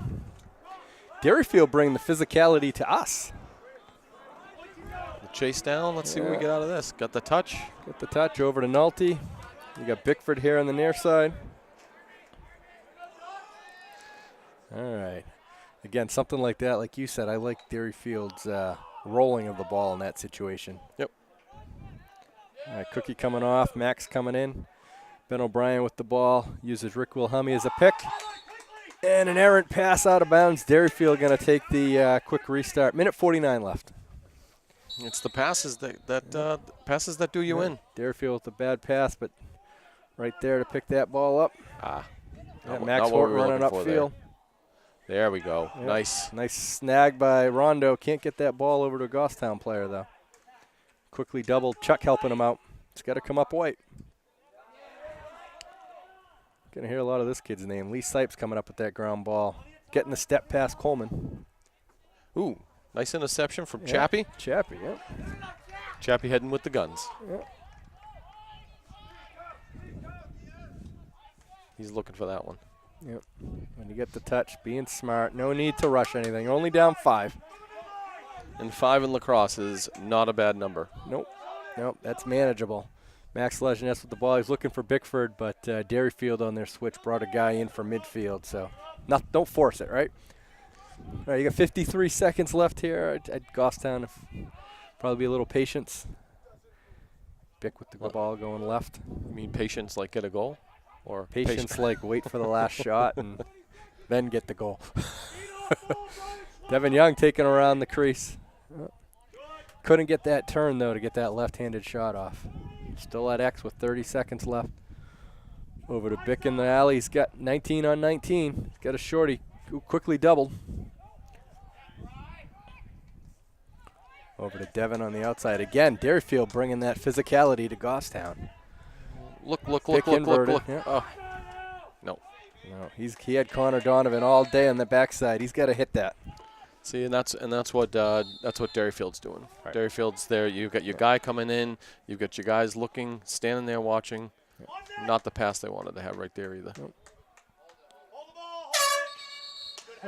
Derryfield bring the physicality to us. Chase down. Let's see what we get out of this. Got the touch. Get the touch over to Naulty. You got Bickford here on the near side. All right. Again, something like that, like you said, I like Derryfield's rolling of the ball in that situation. Yep. All right, Cookie coming off. Max coming in. Ben O'Brien with the ball. Uses Rick Wilhelmy as a pick. And an errant pass out of bounds. Derryfield going to take the quick restart. Minute 49 left. It's the passes that do you in. Derryfield with a bad pass, but right there to pick that ball up. Max Horton running upfield. There we go. Yep. Nice snag by Rondo. Can't get that ball over to a Goffstown player, though. Quickly doubled. Chuck helping him out. It's got to come up white. Going to hear a lot of this kid's name. Lee Sipes coming up with that ground ball. Getting the step past Coleman. Ooh. Nice interception from Chappie. Chappie, yeah. Chappie heading with the guns. Yep. He's looking for that one. Yep. When you get the touch, being smart. No need to rush anything. Only down 5. And 5 in lacrosse is not a bad number. Nope, that's manageable. Max Lejeunesse with the ball. He's looking for Bickford, but Derryfield on their switch brought a guy in from midfield. So don't force it, right? All right, you got 53 seconds left here at Goffstown. Probably be a little patience. Bick with the ball going left. You mean patience like get a goal? Or Patience like wait for the last shot and then get the goal. Devin Young taking around the crease. Couldn't get that turn, though, to get that left-handed shot off. Still at X with 30 seconds left. Over to Bick in the alley. He's got 19 on 19. He's got a shorty who quickly doubled. Over to Devin on the outside. Again, Derryfield bringing that physicality to Goffstown. Look. Yeah. Oh. No. No, he had Connor Donovan all day on the backside. He's got to hit that. See, and that's what Derryfield's doing. Right. Derryfield's there. You've got your guy coming in. You've got your guys looking, standing there watching. Yeah. Not the pass they wanted to have right there either. Nope.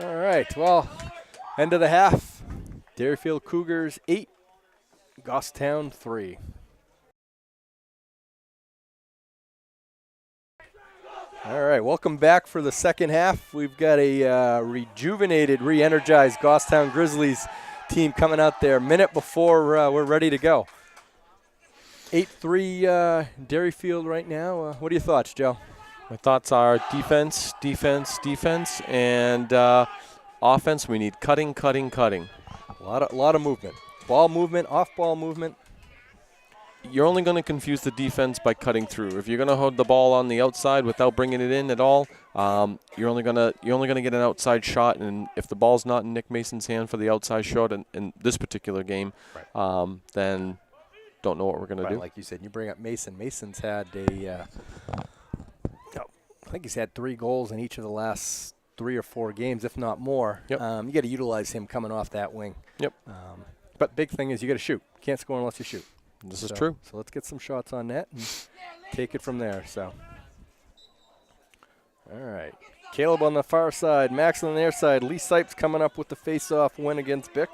All right. Well, end of the half. Derryfield Cougars 8, Goffstown 3. All right, welcome back for the second half. We've got a rejuvenated, re-energized Goffstown Grizzlies team coming out there a minute before we're ready to go. 8-3 Derryfield right now. What are your thoughts, Joe? My thoughts are defense, and offense. We need cutting. A lot of movement. Ball movement, off-ball movement. You're only going to confuse the defense by cutting through. If you're going to hold the ball on the outside without bringing it in at all, you're only going to get an outside shot. And if the ball's not in Nick Mason's hand for the outside shot in this particular game, right, then don't know what we're going to do. Like you said, you bring up Mason. Mason's had I think he's had 3 goals in each of the last 3 or 4 games, if not more. Yep. You got to utilize him coming off that wing. Yep. But big thing is you got to shoot. You can't score unless you shoot. This is true. So let's get some shots on net and take it from there. So, all right. Caleb on the far side, Max on the near side. Lee Sipes coming up with the face-off win against Bick.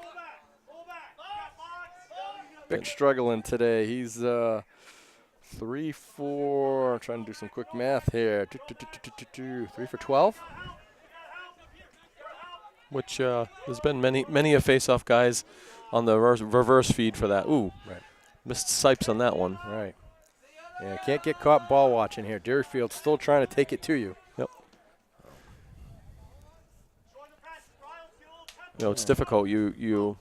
Bick struggling today. He's 3-4. I'm trying to do some quick math here. 3 for 12. Which there's been many a face-off guys on the reverse feed for that. Ooh. Right. Missed Sipes on that one. Right. Yeah, can't get caught ball watching here. Derryfield still trying to take it to you. Yep. You know, it's difficult. You've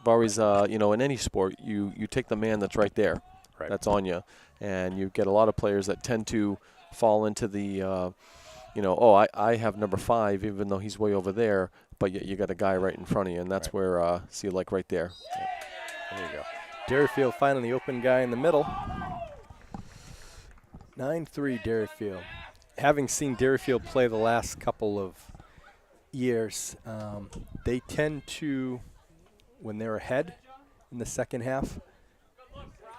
always, in any sport, you take the man that's right there, right, that's on you. And you get a lot of players that tend to fall into the, I have number 5, even though he's way over there, but yet you got a guy right in front of you. And that's right, where, see, like right there. Yep. There you go. Derryfield finding the open guy in the middle. 9-3 Derryfield. Having seen Derryfield play the last couple of years, they tend to, when they're ahead in the second half,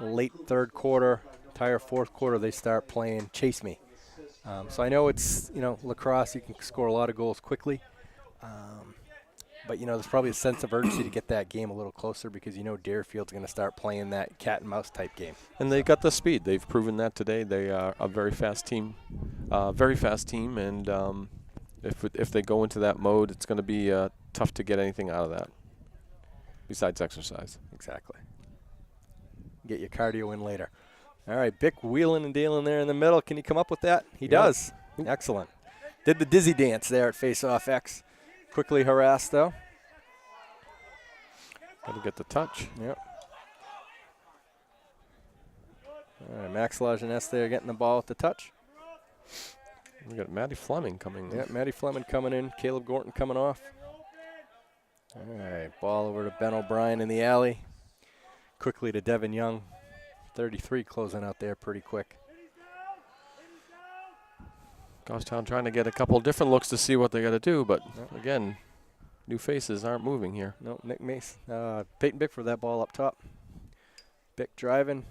late third quarter, entire fourth quarter, they start playing chase me. So I know it's, lacrosse, you can score a lot of goals quickly. But, there's probably a sense of urgency to get that game a little closer because Derryfield's going to start playing that cat and mouse type game. And they got the speed. They've proven that today. They are a very fast team, and if they go into that mode, it's going to be tough to get anything out of that besides exercise. Exactly. Get your cardio in later. All right, Bick wheeling and dealing there in the middle. Can you come up with that? He does. Excellent. Did the dizzy dance there at face-off X. Quickly harassed, though. Got to get the touch. Yep. All right, Max Lajeunesse there getting the ball at the touch. We got Matty Fleming coming in. Yeah, Matty Fleming coming in. Caleb Gorton coming off. All right, ball over to Ben O'Brien in the alley. Quickly to Devin Young. 33 closing out there pretty quick. Goffstown trying to get a couple different looks to see what they got to do, but again, new faces aren't moving here. No, Nick Mace. Peyton Bickford that ball up top. Bick driving.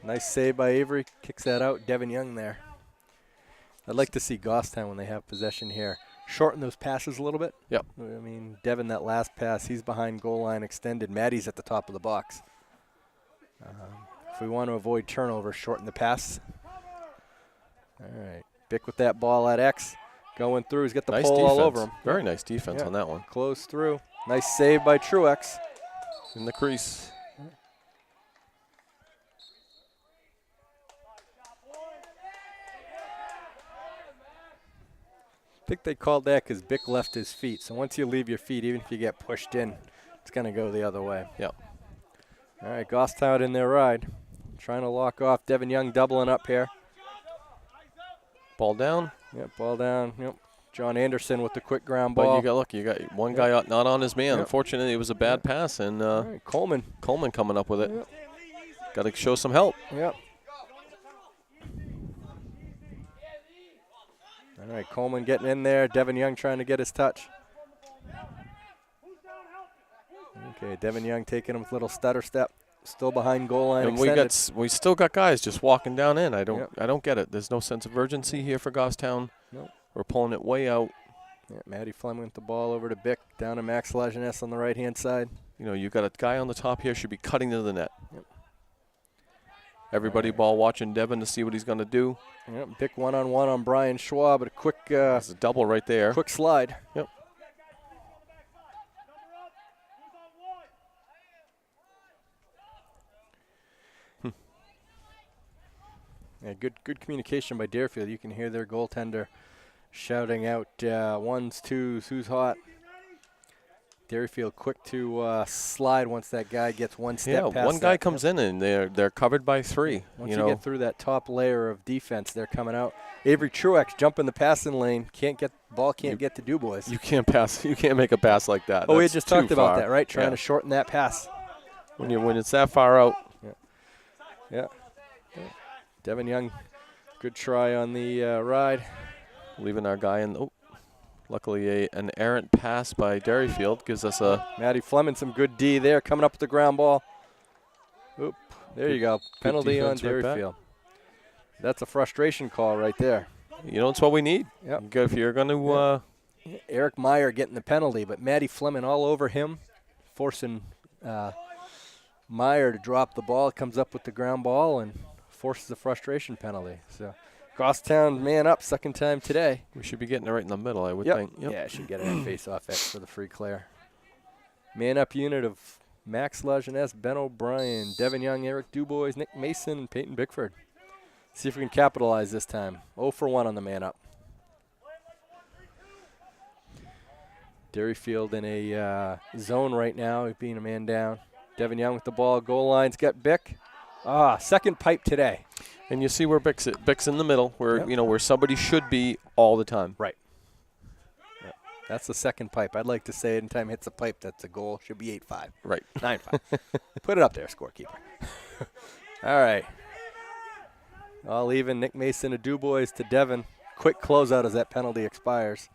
Nice save by Avery. Kicks that out. Devin Young there. I'd like to see Goffstown when they have possession here shorten those passes a little bit. Yep. I mean, Devin, that last pass, he's behind goal line extended. Maddie's at the top of the box. If we want to avoid turnover, shorten the pass. All right. Bick with that ball at X. Going through. He's got the nice pole defense. all over him. Very nice defense on that one. Close through. Nice save by Truex. In the crease. I think they called that because Bick left his feet. So once you leave your feet, even if you get pushed in, it's going to go the other way. Yep. All right, Gostown in their ride. Trying to lock off. Devin Young doubling up here. Ball down. Yep, ball down. Yep. John Anderson with the quick ground But ball. you got one guy not on his man. Yep. Unfortunately, it was a bad pass, and All right, Coleman coming up with it. Yep. Got to show some help. Yep. All right, Coleman getting in there. Devin Young trying to get his touch. Okay, Devin Young taking him with a little stutter step. Still behind goal line. And we still got guys just walking down in. I Yep. don't get it. There's no sense of urgency here for Goffstown. Nope. We're pulling it way out. Yeah, Matty Fleming with the ball over to Bick, down to Max Lajeunesse on the right-hand side. You know, you got a guy on the top here should be cutting to the net. Yep. Everybody ball watching Devin to see what he's going to do. Yep, Bick one-on-one on Brian Schwab, but a quick It's a double right there. quick slide. Yep. Yeah, good communication by Derryfield. You can hear their goaltender shouting out ones, twos, who's hot. Derryfield quick to slide once that guy gets one step past one guy that. comes in and they're covered by three. Once you get through that top layer of defense, they're coming out. Avery Truex jumping the passing lane. Can't get to Dubois. You can't pass. You can't make a pass like that. Oh, we had That's just too talked about far. that, right? Trying Yeah. to shorten that pass. When it's that far out. Yeah. Devin Young, good try on the ride. Leaving our guy in. Oh, luckily an errant pass by Derryfield gives us a. Matty Fleming, some good D there, coming up with the ground ball. Oop, there you go. Penalty on defense right back. Derryfield. That's a frustration call right there. You know, it's what we need. Yep. If you're going to. Eric Meyer getting the penalty, but Matty Fleming all over him, forcing Meyer to drop the ball. Comes up with the ground ball and forces a frustration penalty. So Crosstown man up, second time today. We should be getting it right in the middle, I would Yep. think. Yep. Yeah, should get it at face-off X for the free clear. Man up unit of Max Lajeunesse, Ben O'Brien, Devin Young, Eric Dubois, Nick Mason, and Peyton Bickford. See if we can capitalize this time. 0 for 1 on the man up. Derryfield in a zone right now, being a man down. Devin Young with the ball, goal line's got Bick. Second pipe today. And you see where Bick's in the middle, where Yep. where somebody should be all the time. Right. Yep. That's the second pipe. I'd like to say anytime it hits a pipe, that's a goal. Should be 8-5. Right. 9-5. Put it up there, scorekeeper. All right. All even. Nick Mason to Dubois to Devin. Quick closeout as that penalty expires.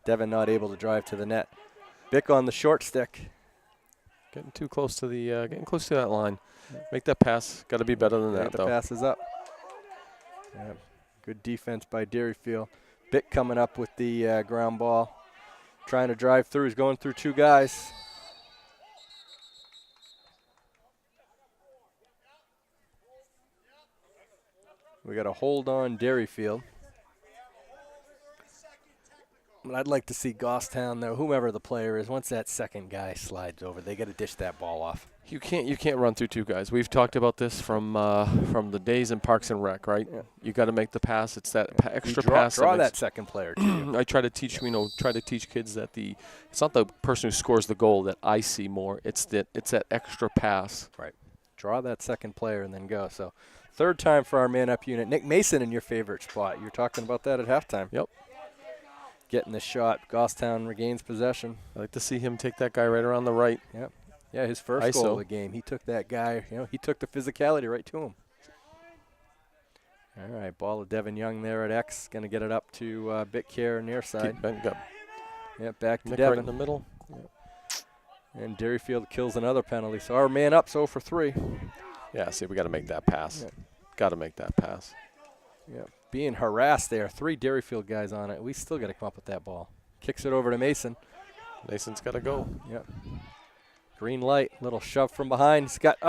Devin not able to drive to the net. Bick on the short stick. Getting too close to that line. Make that pass. Got to be better than that, The though. pass is up. Yep. Good defense by Derryfield. Bick coming up with the ground ball. Trying to drive through. He's going through two guys. We got a hold on Derryfield. But I'd like to see Gostown, though, whomever the player is, once that second guy slides over, they got to dish that ball off. You can't run through two guys. We've talked about this from the days in Parks and Rec, right? Yeah. You got to make the pass. It's that extra You pass. draw that second player to you. I try to teach kids that it's not the person who scores the goal that I see more. It's that extra pass. Right. Draw that second player and then go. So third time for our man-up unit. Nick Mason in your favorite spot. You were talking about that at halftime. Yep. Getting the shot. Gostown regains possession. I like to see him take that guy right around the right. Yep. Yeah, his first ISO. goal of the game. He took that guy, he took the physicality right to him. All right, ball of Devin Young there at X. Going to get it up to Bick here near side. Yep, back to Nick Devin. right in the middle. Yep. And Derryfield kills another penalty. So our man up's 0 for 3. Yeah, see, we got to make that pass. Yeah. Got to make that pass. Yeah, being harassed there. 3 Derryfield guys on it. We still got to come up with that ball. Kicks it over to Mason. Mason's got to go. Yep. Green light, little shove from behind. He's got,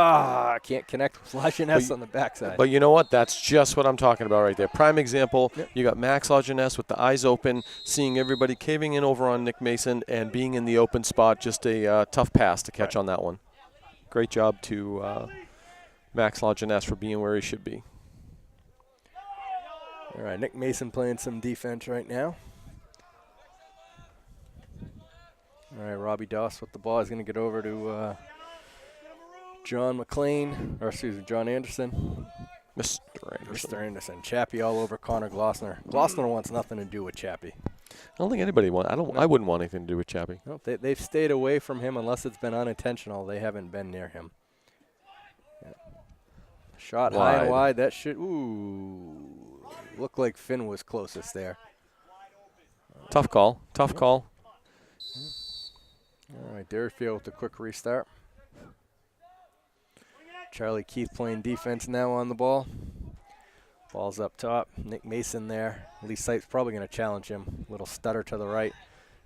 can't connect with Lajeunesse on the backside. But you know what? That's just what I'm talking about right there. Prime example, Yep. You got Max Lajeunesse with the eyes open, seeing everybody caving in over on Nick Mason and being in the open spot. Just a tough pass to catch on that one. Great job to Max Lajeunesse for being where he should be. All right, Nick Mason playing some defense right now. All right, Robbie Doss with the ball is going to get over to John McLean, or excuse me, John Anderson. Mr. Anderson. Mr. Anderson. Chappie all over Connor Glossner. Glossner wants nothing to do with Chappie. I don't think anybody wants. I wouldn't want anything to do with Chappie. No, they've stayed away from him unless it's been unintentional. They haven't been near him. Yeah. Shot high and wide. That should look like Finn was closest there. Tough call. Tough call. All right, Derryfield with a quick restart. Charlie Keith playing defense now on the ball. Ball's up top. Nick Mason there. Lee Sipes probably going to challenge him. Little stutter to the right.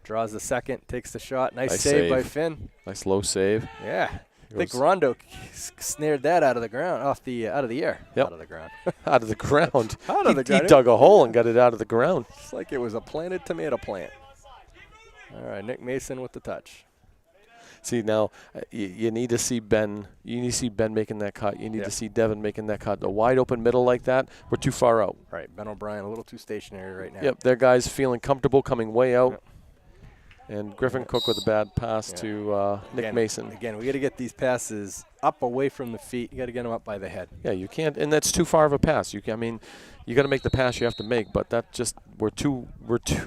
Draws the second. Takes the shot. Nice save by Finn. Nice low save. Yeah. I think Rondo snared that out of the ground, out of the air. Yep. Out of the ground. Out of the ground. Out of the ground. He dug a hole and got it out of the ground. It's like it was a planted tomato plant. All right, Nick Mason with the touch. See, now you need to see Ben. You need to see Ben making that cut. You need to see Devin making that cut. The wide open middle like that, we're too far out. Right, Ben O'Brien a little too stationary right now. Yep, their guys feeling comfortable coming way out. Yep. And Griffin Cook with a bad pass to Nick Mason. Again, we got to get these passes up away from the feet. You got to get them up by the head. Yeah, you can't, and that's too far of a pass. You got to make the pass you have to make, but that just we're too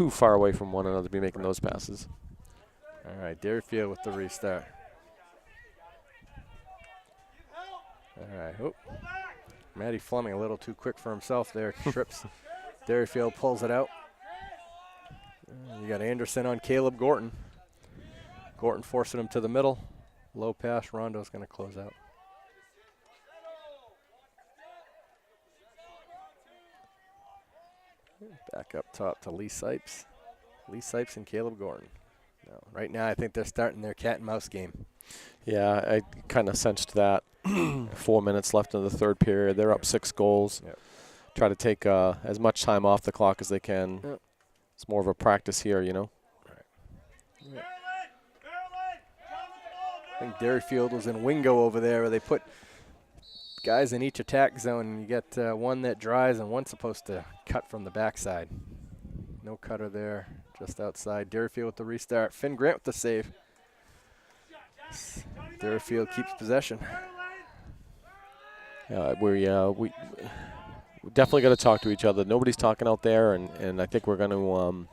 far away from one another to be making those passes. All right, Derryfield with the restart. All right, Matty Fleming a little too quick for himself there. Trips. Derryfield pulls it out. You got Anderson on Caleb Gorton. Gorton forcing him to the middle. Low pass. Rondo's going to close out. Back up top to Lee Sipes. Lee Sipes and Caleb Gorton. No, right now I think they're starting their cat and mouse game. Yeah, I kind of sensed that. 4 minutes left in the third period. They're up 6 goals. Yep. Try to take as much time off the clock as they can. Yep. It's more of a practice here, you know. Right. Yep. I think Derryfield was in Wingo over there where they put guys in each attack zone. And you get one that drives and one's supposed to cut from the backside. No cutter there, just outside. Derryfield with the restart. Finn Grant with the save. Derryfield keeps possession. We definitely got to talk to each other. Nobody's talking out there, and I think we're going to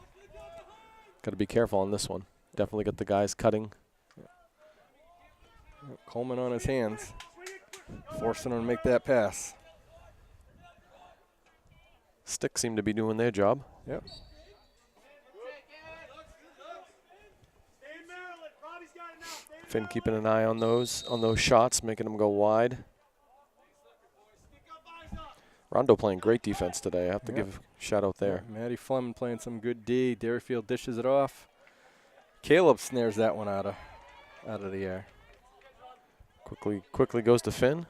got to be careful on this one. Definitely get the guys cutting. Coleman on his hands, forcing him to make that pass. Sticks seem to be doing their job. Yep. Finn keeping an eye on those shots, making them go wide. Rondo playing great defense today. I have to give a shout out there. Yeah, Matty Fleming playing some good D. Derryfield dishes it off. Caleb snares that one out of the air. Quickly goes to Finn.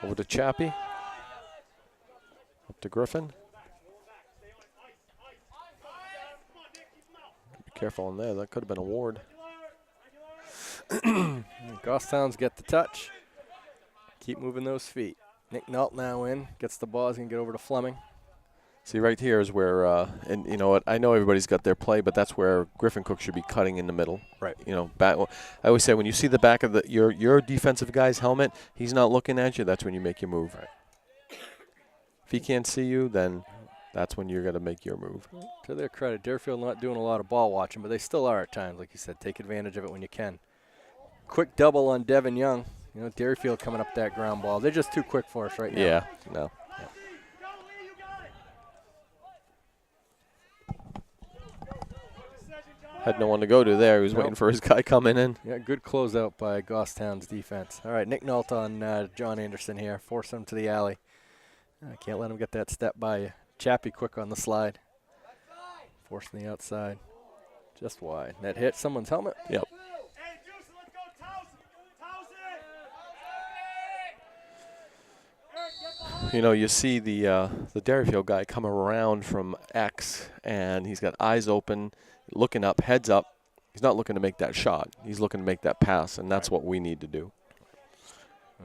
Over to Chappie. Up to Griffin. Be careful on there. That could have been a ward. Gosstown's get the touch. Keep moving those feet. Nick Nault now in. Gets the ball. He's going to get over to Fleming. See, right here is where, and you know what, I know everybody's got their play, but that's where Griffin Cook should be cutting in the middle. Right. You know, I always say when you see the back of your defensive guy's helmet, he's not looking at you, that's when you make your move. Right. If he can't see you, then that's when you're going to make your move. To their credit, Derryfield not doing a lot of ball watching, but they still are at times. Like you said, take advantage of it when you can. Quick double on Devin Young. You know, Derryfield coming up that ground ball. They're just too quick for us right now. Yeah, no. Had no one to go to there. He was waiting for his guy coming in. Yeah, good closeout by Gosstown's defense. All right, Nick Nault on John Anderson here. Force him to the alley. Can't let him get that step by you. Chappie quick on the slide. Forcing the outside. Just wide. That hit someone's helmet. Yep. You know, you see the Derryfield guy come around from X, and he's got eyes open, looking up, heads up. He's not looking to make that shot. He's looking to make that pass, and that's what we need to do.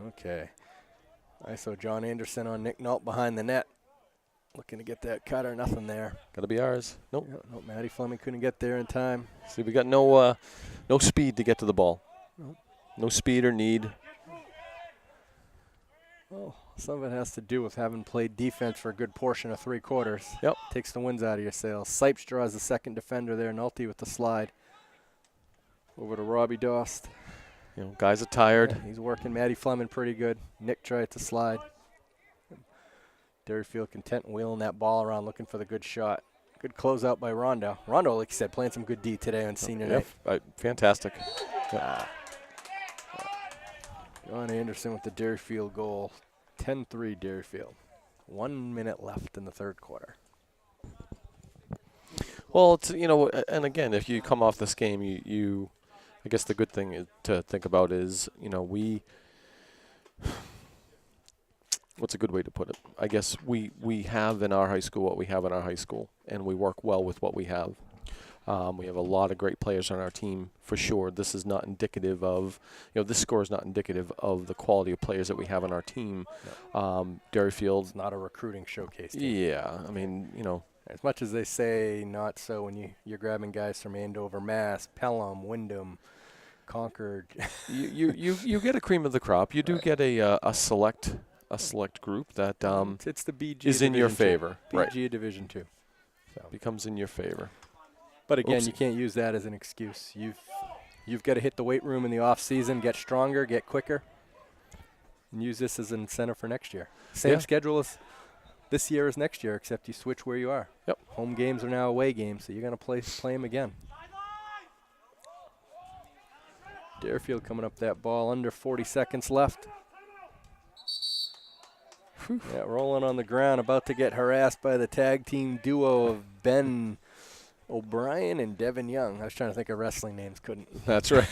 Okay. ISO John Anderson on Nick Nault behind the net. Looking to get that cut or nothing there. Got to be ours. Nope. Yeah, no, Maddie Fleming couldn't get there in time. See, we got no speed to get to the ball. Nope. No speed or need. Well, some of it has to do with having played defense for a good portion of 3 quarters. Yep. Takes the winds out of your sails. Sipes draws the second defender there. Nolte with the slide. Over to Robbie Dost. You know, guys are tired. Yeah, he's working Maddie Fleming pretty good. Nick tried to slide. Derryfield content wheeling that ball around, looking for the good shot. Good closeout by Rondo. Rondo, like you said, playing some good D today on senior night. Fantastic. John Anderson with the Derryfield goal. 10-3 Derryfield. 1 minute left in the third quarter. Well, it's, you know, and again, if you come off this game, you I guess the good thing to think about is, you know, what's a good way to put it? I guess we have in our high school what we have in our high school, and we work well with what we have. We have a lot of great players on our team, for sure. This is not indicative of, you know, this score is not indicative of the quality of players that we have on our team. No. Derryfield. It's not a recruiting showcase team. Yeah, I mean, you know. As much as they say not so when you're grabbing guys from Andover, Mass, Pelham, Wyndham, Concord. you get a cream of the crop. You do get a select group that it's the BG is in your favor. BG Division 2. So becomes in your favor. But again, you can't use that as an excuse. You've got to hit the weight room in the off season, get stronger, get quicker, and use this as an incentive for next year. Same schedule as this year as next year, except you switch where you are. Yep. Home games are now away games, so you're going to play them again. Derryfield coming up that ball, under 40 seconds left. Yeah, rolling on the ground, about to get harassed by the tag team duo of Ben O'Brien and Devin Young. I was trying to think of wrestling names, couldn't. That's right.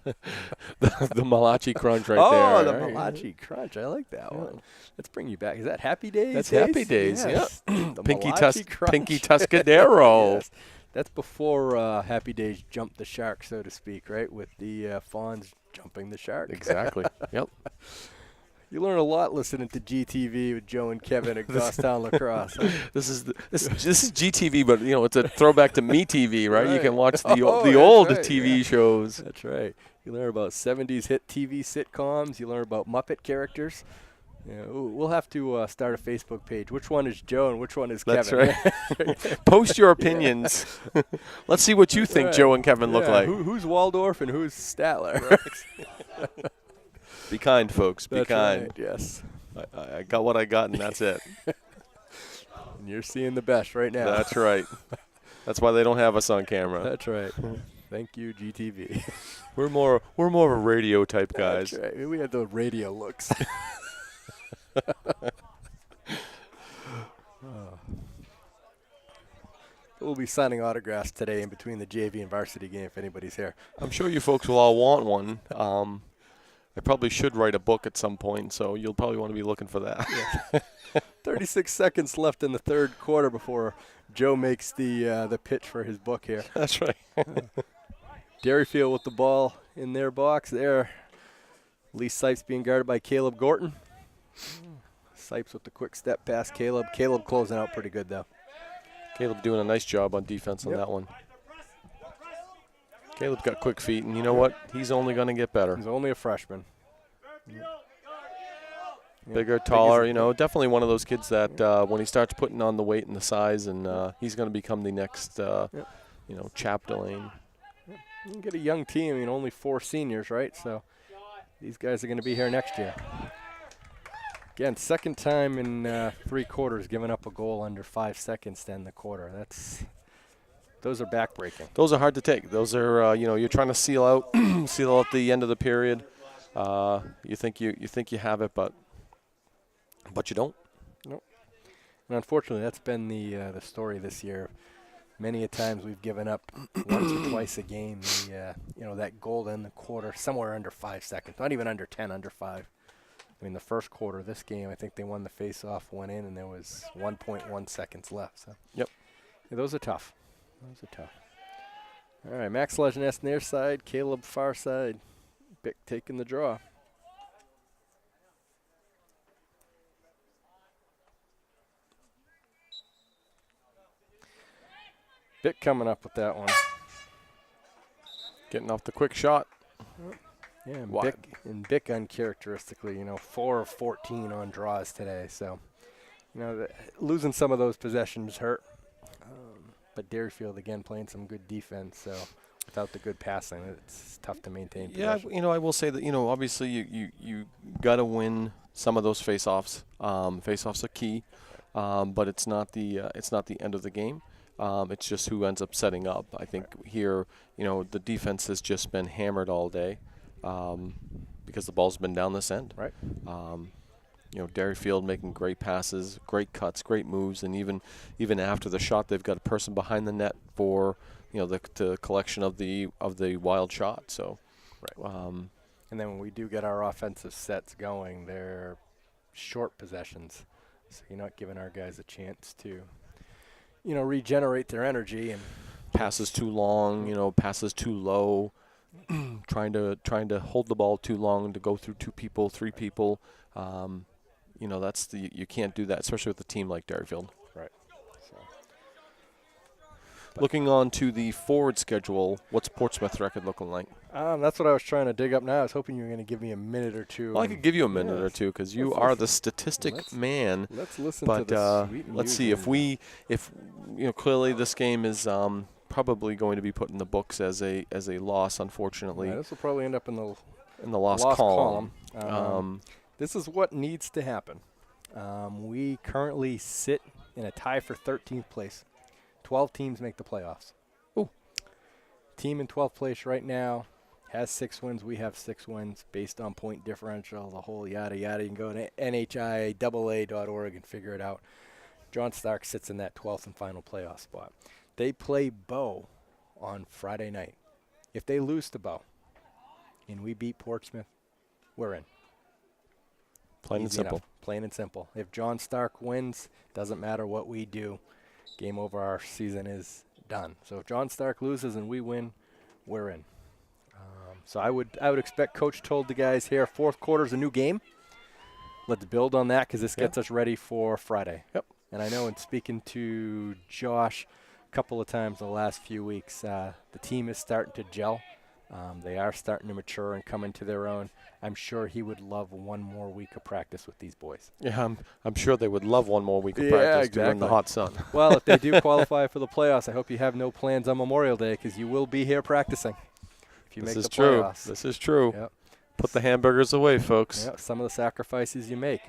the Malachi Crunch right there. Oh, the Malachi Crunch. I like that one. Let's bring you back. Is that Happy Days? That's Happy Days, yes. yeah. The Pinky Malachi Tuscadero. Yes. That's before Happy Days jumped the shark, so to speak, right? With the Fawns jumping the shark. Exactly. Yep. You learn a lot listening to GTV with Joe and Kevin at Crosstown Lacrosse. This is GTV, but you know it's a throwback to MeTV, right? You can watch the old TV shows. That's right. You learn about 70s hit TV sitcoms. You learn about Muppet characters. Yeah, we'll have to start a Facebook page. Which one is Joe and which one is Kevin? That's right. Post your opinions. Let's see what you think Joe and Kevin look like. Who's Waldorf and who's Statler? Right. Be kind, folks. Be kind. Right, yes. I got what I got, and that's it. And you're seeing the best right now. That's right. That's why they don't have us on camera. That's right. Thank you, GTV. We're more of a radio type guys. That's right. We had the radio looks. We'll be signing autographs today in between the JV and varsity game if anybody's here. I'm sure you folks will all want one. I probably should write a book at some point, so you'll probably want to be looking for that. Yeah. 36 seconds left in the third quarter before Joe makes the pitch for his book here. That's right. Derryfield with the ball in their box there. Lee Sipes being guarded by Caleb Gorton. Sipes with the quick step past Caleb. Caleb closing out pretty good, though. Caleb doing a nice job on defense on that one. Caleb's got quick feet, and you know what? He's only going to get better. He's only a freshman. Bigger, taller, you know, definitely one of those kids that when he starts putting on the weight and the size, and he's going to become the next, you know, Chapdelaine. You can get a young team, you know, only 4 seniors, right? So these guys are going to be here next year. Again, second time in 3 quarters giving up a goal under 5 seconds to end the quarter. Those are backbreaking. Those are hard to take. Those are, you know, you're trying to seal out the end of the period. You think you have it, but you don't. Nope. And unfortunately, that's been the story this year. Many a times we've given up once or twice a game. You know, that goal to end the quarter somewhere under 5 seconds, not even under 10, under 5. I mean, the first quarter of this game, I think they won the face-off, went in, and there was 1.1 seconds left. So. Yep. Yeah, those are tough. All right, Max Lejeunesse near side, Caleb far side. Bick taking the draw. Bick coming up with that one. Getting off the quick shot. Yeah, and Bick uncharacteristically, 4 of 14 on draws today. So, losing some of those possessions hurt. But Derryfield, again, playing some good defense. So, without the good passing, it's tough to maintain possession. Yeah, I will say that, obviously you got to win some of those face-offs. Face-offs are key, but it's not the end of the game. It's just who ends up setting up. I think here, the defense has just been hammered all day because the ball's been down this end. Right. Derryfield making great passes, great cuts, great moves, and even after the shot, they've got a person behind the net for the collection of the wild shot. So, right. And then when we do get our offensive sets going, they're short possessions, so you're not giving our guys a chance to regenerate their energy. And passes too long, passes too low, trying to hold the ball too long to go through 2 people, 3 people. You can't do that, especially with a team like Derryfield. Right. So. Looking on to the forward schedule, what's Portsmouth record looking like? That's what I was trying to dig up now. I was hoping you were going to give me a minute or two. Well, I could give you a minute or two because you are the statistic man. Let's listen to the sweet music. Let's see if clearly this game is probably going to be put in the books as a loss, unfortunately. Yeah, this will probably end up in the loss column. This is what needs to happen. We currently sit in a tie for 13th place. 12 teams make the playoffs. Ooh. Team in 12th place right now has 6 wins. We have 6 wins based on point differential, the whole yada yada. You can go to NHIAA.org and figure it out. John Stark sits in that 12th and final playoff spot. They play Bow on Friday night. If they lose to Bow and we beat Portsmouth, we're in. Plain and simple. Plain and simple. If John Stark wins, doesn't matter what we do. Game over. Our season is done. So if John Stark loses and we win, we're in. So I would expect Coach told the guys here, 4th quarter's a new game. Let's build on that because this gets us ready for Friday. Yep. And I know in speaking to Josh a couple of times the last few weeks, the team is starting to gel. They are starting to mature and come into their own. I'm sure he would love one more week of practice with these boys. Yeah, I'm sure they would love one more week of practice during the hot sun. Well, if they do qualify for the playoffs, I hope you have no plans on Memorial Day because you will be here practicing if you make the playoffs. This is true. Yep. Put the hamburgers away, folks. Yep, some of the sacrifices you make.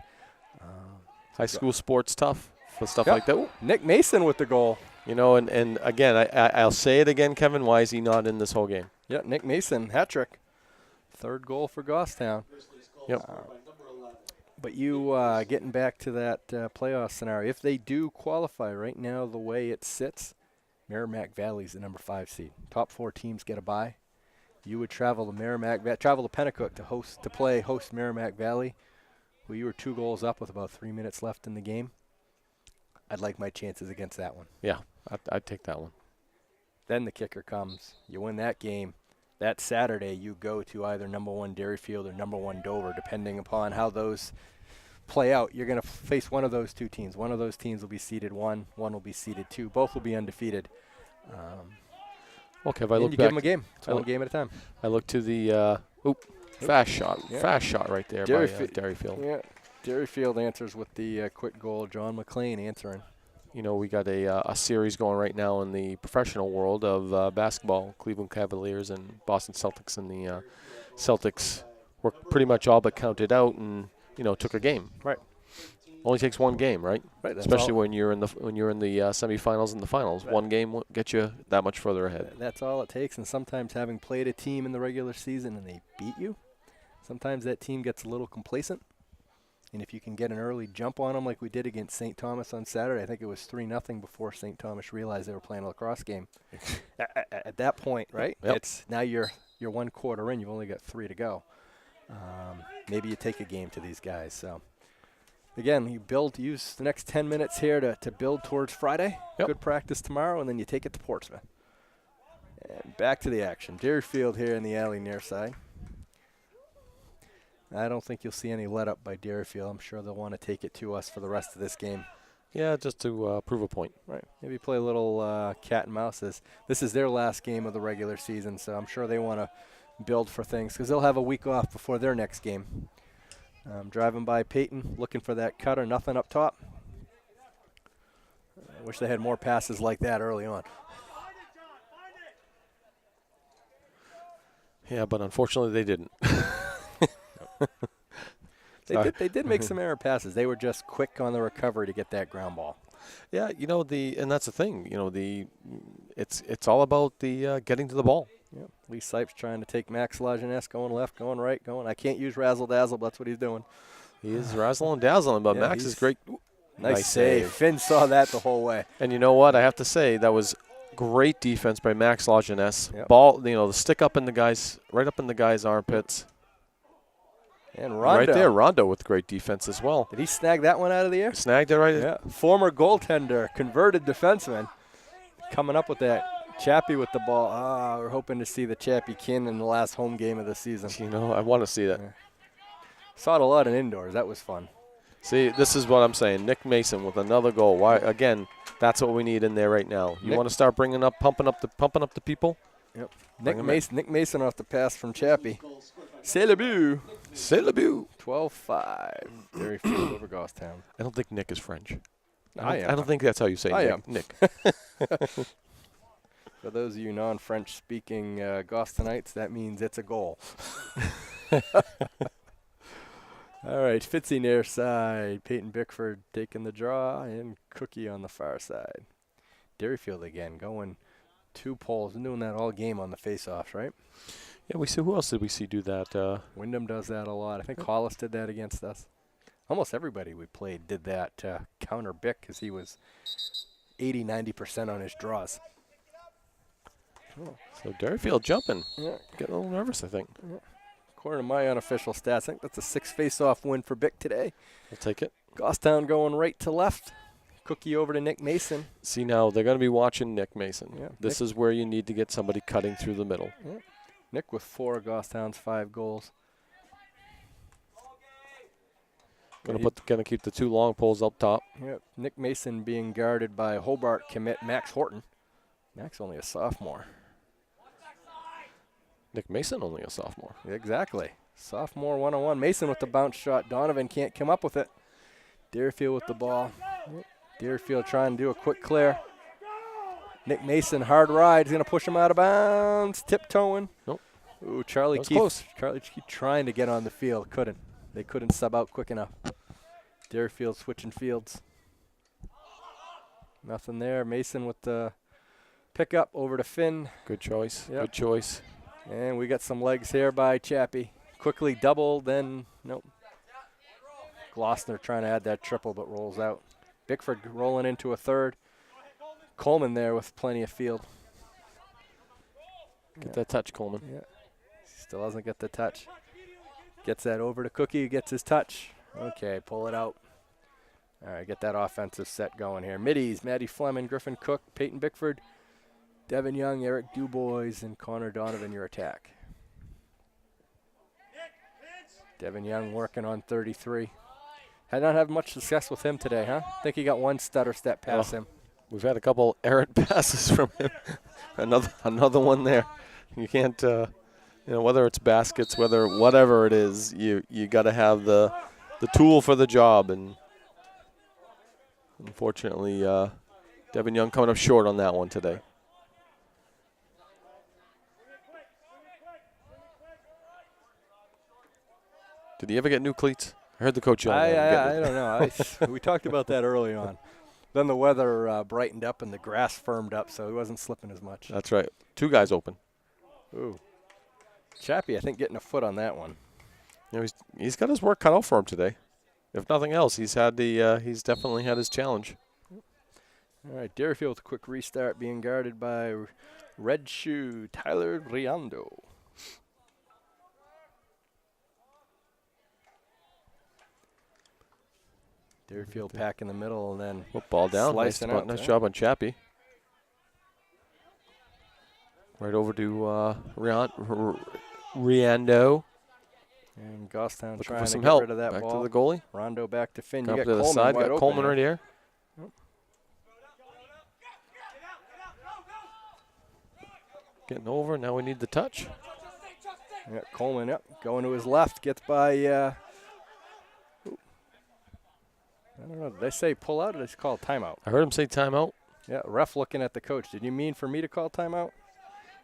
High school sports tough for stuff like that. Ooh. Nick Mason with the goal. And again, I'll say it again, Kevin. Why is he not in this whole game? Yeah, Nick Mason, hat trick. 3rd goal for Goffstown. Yep. But you getting back to that playoff scenario, if they do qualify right now the way it sits, Merrimack Valley's the number 5 seed. Top 4 teams get a bye. You would travel to Pennacook to play host Merrimack Valley, who you were 2 goals up with about 3 minutes left in the game. I'd like my chances against that one. Yeah, I'd take that one. Then the kicker comes. You win that game. That Saturday, you go to either number 1 Derryfield or number 1 Dover, depending upon how those play out. You're going to face one of those 2 teams. One of those teams will be seeded 1. One will be seeded 2. Both will be undefeated. Okay, if I look you back, give them a game. It's one game at a time. I look to the fast shot. Yeah. Fast shot right there by Derryfield. Yeah, Derryfield answers with the quick goal. John McLean answering. We got a series going right now in the professional world of basketball. Cleveland Cavaliers and Boston Celtics, and the Celtics were pretty much all but counted out and took a game. Right. Only takes one game, right? Right. Especially when you're in the semifinals and the finals. Right. One game will get you that much further ahead. That's all it takes. And sometimes having played a team in the regular season and they beat you, sometimes that team gets a little complacent. And if you can get an early jump on them like we did against St. Thomas on Saturday, I think it was 3-0 before St. Thomas realized they were playing a lacrosse game. At that point, right? Yep. It's now you're 1 quarter in. You've only got 3 to go. Maybe you take a game to these guys. So, again, use the next 10 minutes here to build towards Friday. Yep. Good practice tomorrow, and then you take it to Portsmouth. And back to the action. Derryfield here in the alley near side. I don't think you'll see any let up by Derryfield. I'm sure they'll want to take it to us for the rest of this game. Yeah, just to prove a point. Right. Maybe play a little cat and mouse. This is their last game of the regular season, so I'm sure they want to build for things because they'll have a week off before their next game. Driving by Peyton, looking for that cutter, nothing up top. I wish they had more passes like that early on. Yeah, but unfortunately they didn't. They did make some error passes. They were just quick on the recovery to get that ground ball. Yeah, and that's the thing. It's all about the getting to the ball. Yeah. Lee Sipes trying to take Max Lajeunesse, going left, going right, going. I can't use razzle dazzle, but that's what he's doing. He is razzling and dazzling, but Max is great. Nice save. Finn saw that the whole way. And you know what? I have to say that was great defense by Max Lajeunesse. Yep. Ball, the stick up in the guys, right up in the guy's armpits. And Rondo. Right there, Rondo with great defense as well. Did he snag that one out of the air? Snagged it right. Yeah. Former goaltender, converted defenseman, coming up with that. Chappie with the ball. We're hoping to see the Chappie Kin in the last home game of the season. I want to see that. Yeah. Saw it a lot in indoors. That was fun. See, this is what I'm saying. Nick Mason with another goal. Why? Again, that's what we need in there right now. You want to start pumping up the people. Yep. Nick Mason off the pass from Chappie. C'est le but. C'est le but. 12-5. Derryfield over Goffstown. I don't think Nick is French. I don't think that's how you say Nick. For those of you non-French speaking Goffstonites, that means it's a goal. All right, Fitzy near side. Peyton Bickford taking the draw, and Cookie on the far side. Derryfield again going 2 poles. Been doing that all game on the face-offs, right? Yeah, who else did we see do that? Wyndham does that a lot. I think Hollis did that against us. Almost everybody we played did that counter Bick because he was 80-90% on his draws. Oh, so Derryfield jumping. Yeah. Getting a little nervous, I think. Yeah. According to my unofficial stats, I think that's a 6 face-off win for Bick today. I'll take it. Goffstown going right to left. Cookie over to Nick Mason. See, now they're going to be watching Nick Mason. Yeah, this is where you need to get somebody cutting through the middle. Yeah. Nick with 4 of Goffstown's 5 goals. Going to keep the 2 long poles up top. Yep. Nick Mason being guarded by Hobart commit Max Horton. Max only a sophomore. Nick Mason only a sophomore. Exactly. Sophomore 1-on-1. Mason with the bounce shot. Donovan can't come up with it. Derryfield with the ball. Yep. Derryfield trying to do a quick clear. Nick Mason, hard ride. He's going to push him out of bounds. Tiptoeing. Nope. Ooh, Charlie Keith. Close. Charlie Keith trying to get on the field. Couldn't. They couldn't sub out quick enough. Derryfield switching fields. Nothing there. Mason with the pickup over to Finn. Good choice. Yep. Good choice. And we got some legs here by Chappie. Quickly double, then nope. Glossner trying to add that triple, but rolls out. Bickford rolling into a third. Coleman there with plenty of field. Get that touch, Coleman. Yeah. Still doesn't get the touch. Gets that over to Cookie, gets his touch. Okay, pull it out. All right, get that offensive set going here. Middies, Maddie Fleming, Griffin Cook, Peyton Bickford, Devin Young, Eric Dubois, and Connor Donovan, your attack. Devin Young working on 33. Had not had much success with him today, huh? I think he got 1 stutter step past him. We've had a couple errant passes from him. another one there. You can't, whether it's baskets, whatever it is, you got to have the tool for the job. And unfortunately, Devin Young coming up short on that one today. Did he ever get new cleats? I heard the coach yelling. I don't know. We talked about that early on. Then the weather brightened up and the grass firmed up, so he wasn't slipping as much. That's right. 2 guys open. Ooh. Chappie, I think, getting a foot on that one. He's got his work cut out for him today. If nothing else, he's definitely had his challenge. All right, Derryfield with a quick restart, being guarded by Red Shoe Tyler Riando. Derryfield pack in the middle and then ball down. Nice job on Chappie. Right over to Riando. And Goffstown looking trying for some to get help. rid of that back ball. to the goalie. Rondo back to Finn. Up You to got the Coleman side. wide Got open Coleman here. right here. Yep. Getting over. Now we need the touch. Yeah, Coleman, going to his left, gets by. I don't know. Did they say pull out or did they call timeout? I heard him say timeout. Yeah, ref looking at the coach. Did you mean for me to call timeout?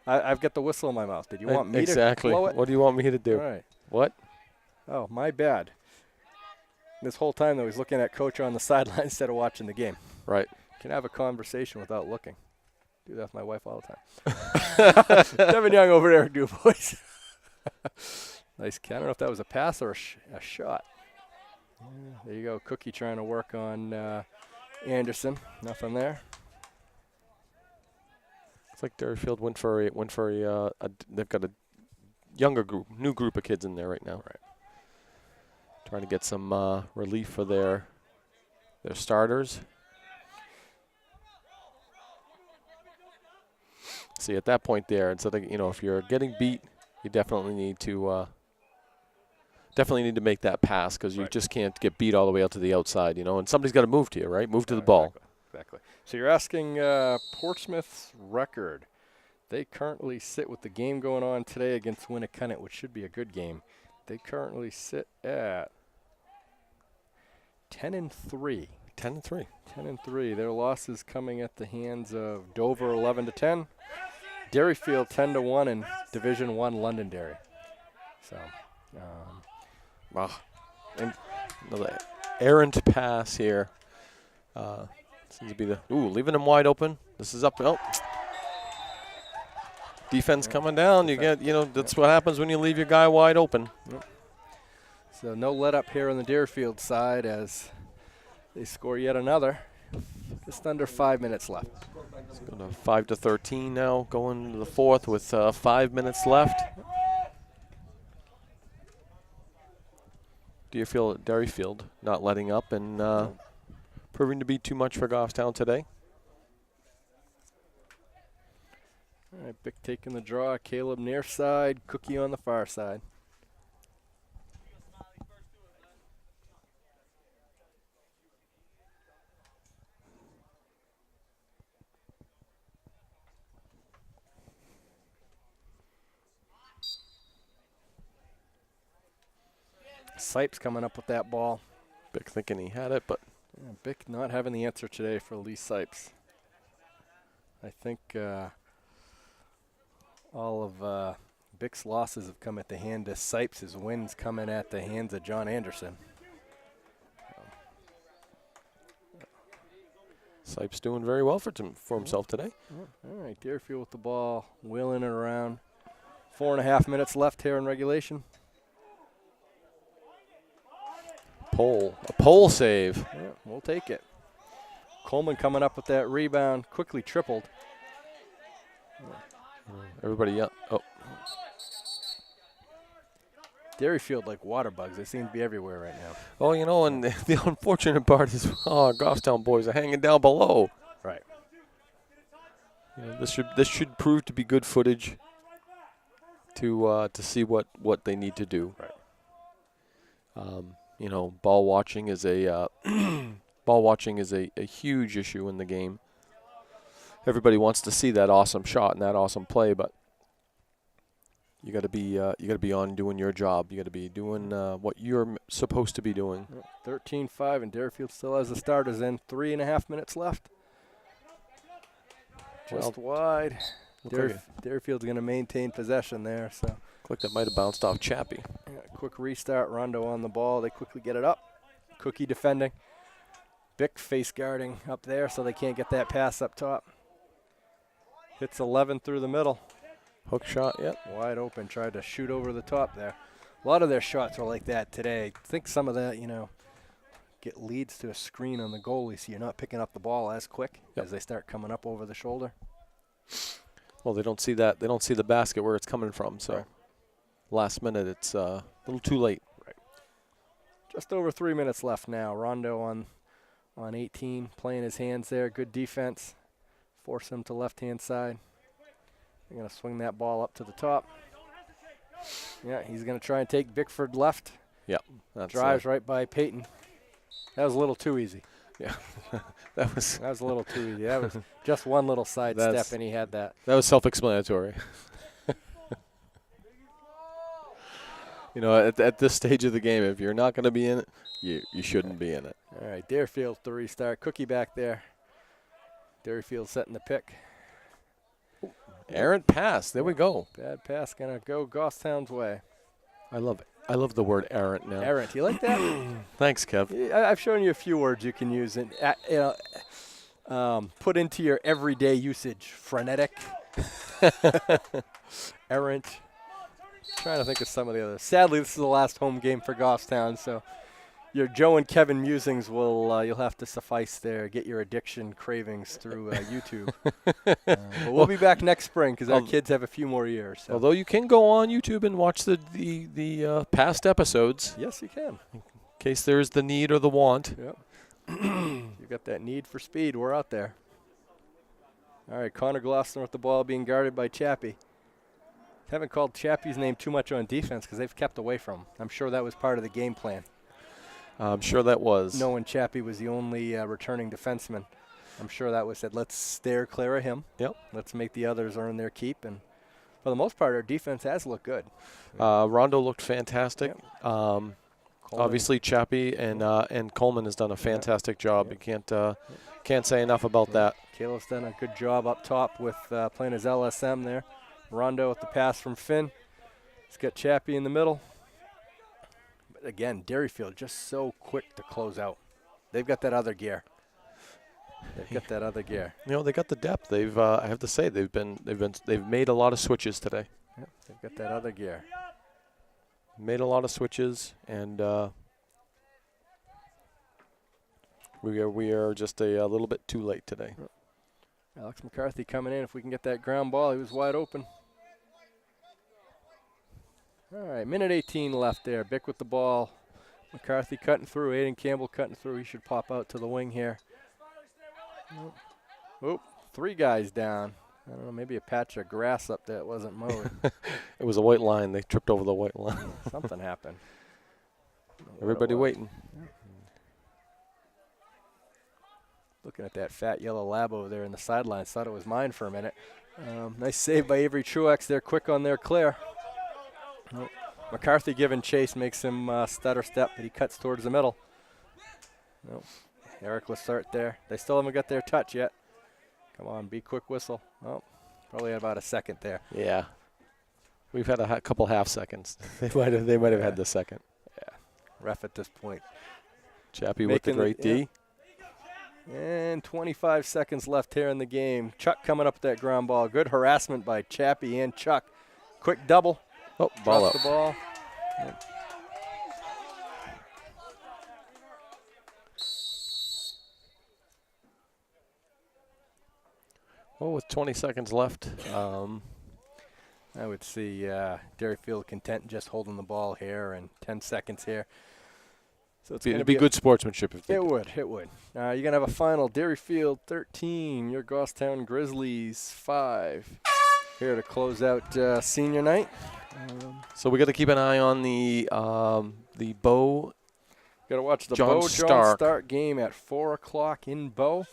I've got the whistle in my mouth. Did you want me to blow it? What do you want me to do? All right. What? Oh, my bad. This whole time, though, he's looking at coach on the sideline instead of watching the game. Right. Can have a conversation without looking. Do that with my wife all the time. Devin Young over there, Du Bois. Nice. I don't know if that was a pass or a shot. Yeah, there you go. Cookie trying to work on Anderson. Nothing there. It's like Derryfield went for they've got a new group of kids in there right now. Right. Trying to get some relief for their starters. See, at that point there, instead of, if you're getting beat, you definitely need to make that pass, because you just can't get beat all the way out to the outside, and somebody's got to move to you, right? Move to the ball. Exactly. So you're asking Portsmouth's record. They currently sit with the game going on today against Winnacunnet, which should be a good game. They currently sit at 10-3. 10-3. 10-3. Their losses coming at the hands of Dover 11-10, Derryfield 10-1, and Division 1 Londonderry. So, and another errant pass here. Seems to be leaving him wide open. This is up. Oh. Defense coming down. You get, that's what happens when you leave your guy wide open. Yep. So no let up here on the Derryfield side as they score yet another. Just under 5 minutes left. It's going to 5-13 now, going into the fourth with 5 minutes left. Derryfield not letting up and proving to be too much for Goffstown today. All right, Bick taking the draw. Caleb near side, Cookie on the far side. Sipes coming up with that ball. Bick thinking he had it, but yeah, Bick not having the answer today for Lee Sipes. I think all of Bick's losses have come at the hand of Sipes. His wins coming at the hands of John Anderson. Sipes doing very well for himself today. All right, Derryfield with the ball, wheeling it around. 4.5 minutes left here in regulation. A pole save. Yeah, we'll take it. Coleman coming up with that rebound, quickly tripled. Everybody up. Oh. Derryfield like water bugs. They seem to be everywhere right now. Oh, and the unfortunate part is, Goffstown boys are hanging down below. Right. This should prove to be good footage to see what they need to do. Right. Ball watching is a huge issue in the game. Everybody wants to see that awesome shot and that awesome play, but you got to be on doing your job. You got to be doing what you're supposed to be doing. 13-5, and Derryfield still has the starters in. 3.5 minutes left. Just wide. Derryfield's going to maintain possession there. So looked like that might have bounced off Chappie. Yeah, quick restart. Rondo on the ball. They quickly get it up. Cookie defending. Bick face guarding up there so they can't get that pass up top. Hits 11 through the middle. Hook shot, yep. Wide open. Tried to shoot over the top there. A lot of their shots are like that today. I think some of that, get leads to a screen on the goalie so you're not picking up the ball as quick as they start coming up over the shoulder. Well, they don't see that. They don't see the basket where it's coming from. So right. Last minute, it's a little too late. Right. Just over 3 minutes left now. Rondo on 18, playing his hands there. Good defense. Force him to left-hand side. They're going to swing that ball up to the top. Yeah, he's going to try and take Bickford left. Yep. Drives right by Peyton. That was a little too easy. Yeah, that was a little too easy. That was just one little side step, and he had that. That was self-explanatory. You know, at this stage of the game, if you're not going to be in it, you shouldn't be in it. All right, Derryfield to restart. Cookie back there. Derryfield setting the pick. Errant pass. There we go. Bad pass going to go Goffstown's way. I love it. I love the word errant now. Errant. You like that? Thanks, Kev. I've shown you a few words you can use and put into your everyday usage. Frenetic. Errant. Trying to think of some of the others. Sadly, this is the last home game for Goffstown, so your Joe and Kevin musings will you'll have to suffice there. Get your addiction cravings through YouTube. But we'll be back next spring because our kids have a few more years. So. Although you can go on YouTube and watch the past episodes. Yes, you can. In case there is the need or the want. Yep. You got that need for speed. We're out there. All right, Connor Gloucester with the ball being guarded by Chappie. Haven't called Chappie's name too much on defense because they've kept away from him. I'm sure that was part of the game plan. I'm sure that was. Knowing Chappie was the only returning defenseman, I'm sure that was said, let's steer clear of him. Yep. Let's make the others earn their keep. And for the most part, our defense has looked good. Rondo looked fantastic. Yep. Obviously, Chappie and Coleman has done a fantastic job. Yep. You can't say enough about that. Caleb's done a good job up top with playing his LSM there. Rondo with the pass from Finn. He's got Chappie in the middle. But again, Derryfield just so quick to close out. They've got that other gear. They've got that other gear. You know, they got the depth. They've I have to say they've made a lot of switches today. Yep, they've got that other gear. Made a lot of switches, and we are just a little bit too late today. Alex McCarthy coming in. If we can get that ground ball, he was wide open. All right, minute 18 left there. Bick with the ball. McCarthy cutting through. Aiden Campbell cutting through. He should pop out to the wing here. Oop, 3 guys down. I don't know, maybe a patch of grass up there that wasn't mowed. It was a white line. They tripped over the white line. Something happened. Everybody waiting. Yeah. Looking at that fat yellow lab over there in the sidelines. Thought it was mine for a minute. Nice save by Avery Truex there, quick on their clear. Nope. McCarthy giving chase, makes him stutter step, but he cuts towards the middle. Nope. Eric Lassart there. They still haven't got their touch yet. Come on, be quick whistle. Oh, probably about a second there. Yeah. We've had a couple half seconds. They might have had the second. Yeah. Ref at this point. Chappie with the great D. And 25 seconds left here in the game. Chuck coming up with that ground ball. Good harassment by Chappie and Chuck. Quick double. Oh, ball up. The ball. Yep. Well, with 20 seconds left, I would see Derryfield content just holding the ball here and 10 seconds here. So it'd be good sportsmanship if they did. It would. You're going to have a final. Derryfield 13, your Goffstown Grizzlies 5. Here to close out senior night. So we got to keep an eye on the Bow. Got to watch the John Stark game at 4 o'clock in Bow.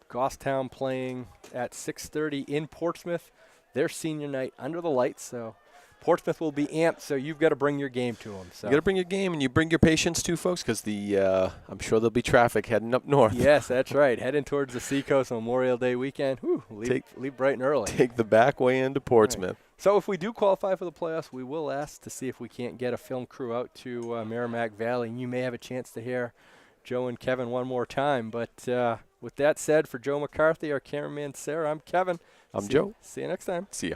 Goffstown playing at 6:30 in Portsmouth. Their senior night under the lights. So Portsmouth will be amped, so you've got to bring your game to them. So. You got to bring your game, and you bring your patience too, folks, because I'm sure there'll be traffic heading up north. Yes, that's right. Heading towards the Seacoast Memorial Day weekend. Whew, leave bright and early. Take the back way into Portsmouth. Right. So if we do qualify for the playoffs, we will ask to see if we can't get a film crew out to Merrimack Valley, and you may have a chance to hear Joe and Kevin one more time. But with that said, for Joe McCarthy, our cameraman Sarah, I'm Kevin. I'm Joe. See you next time. See ya.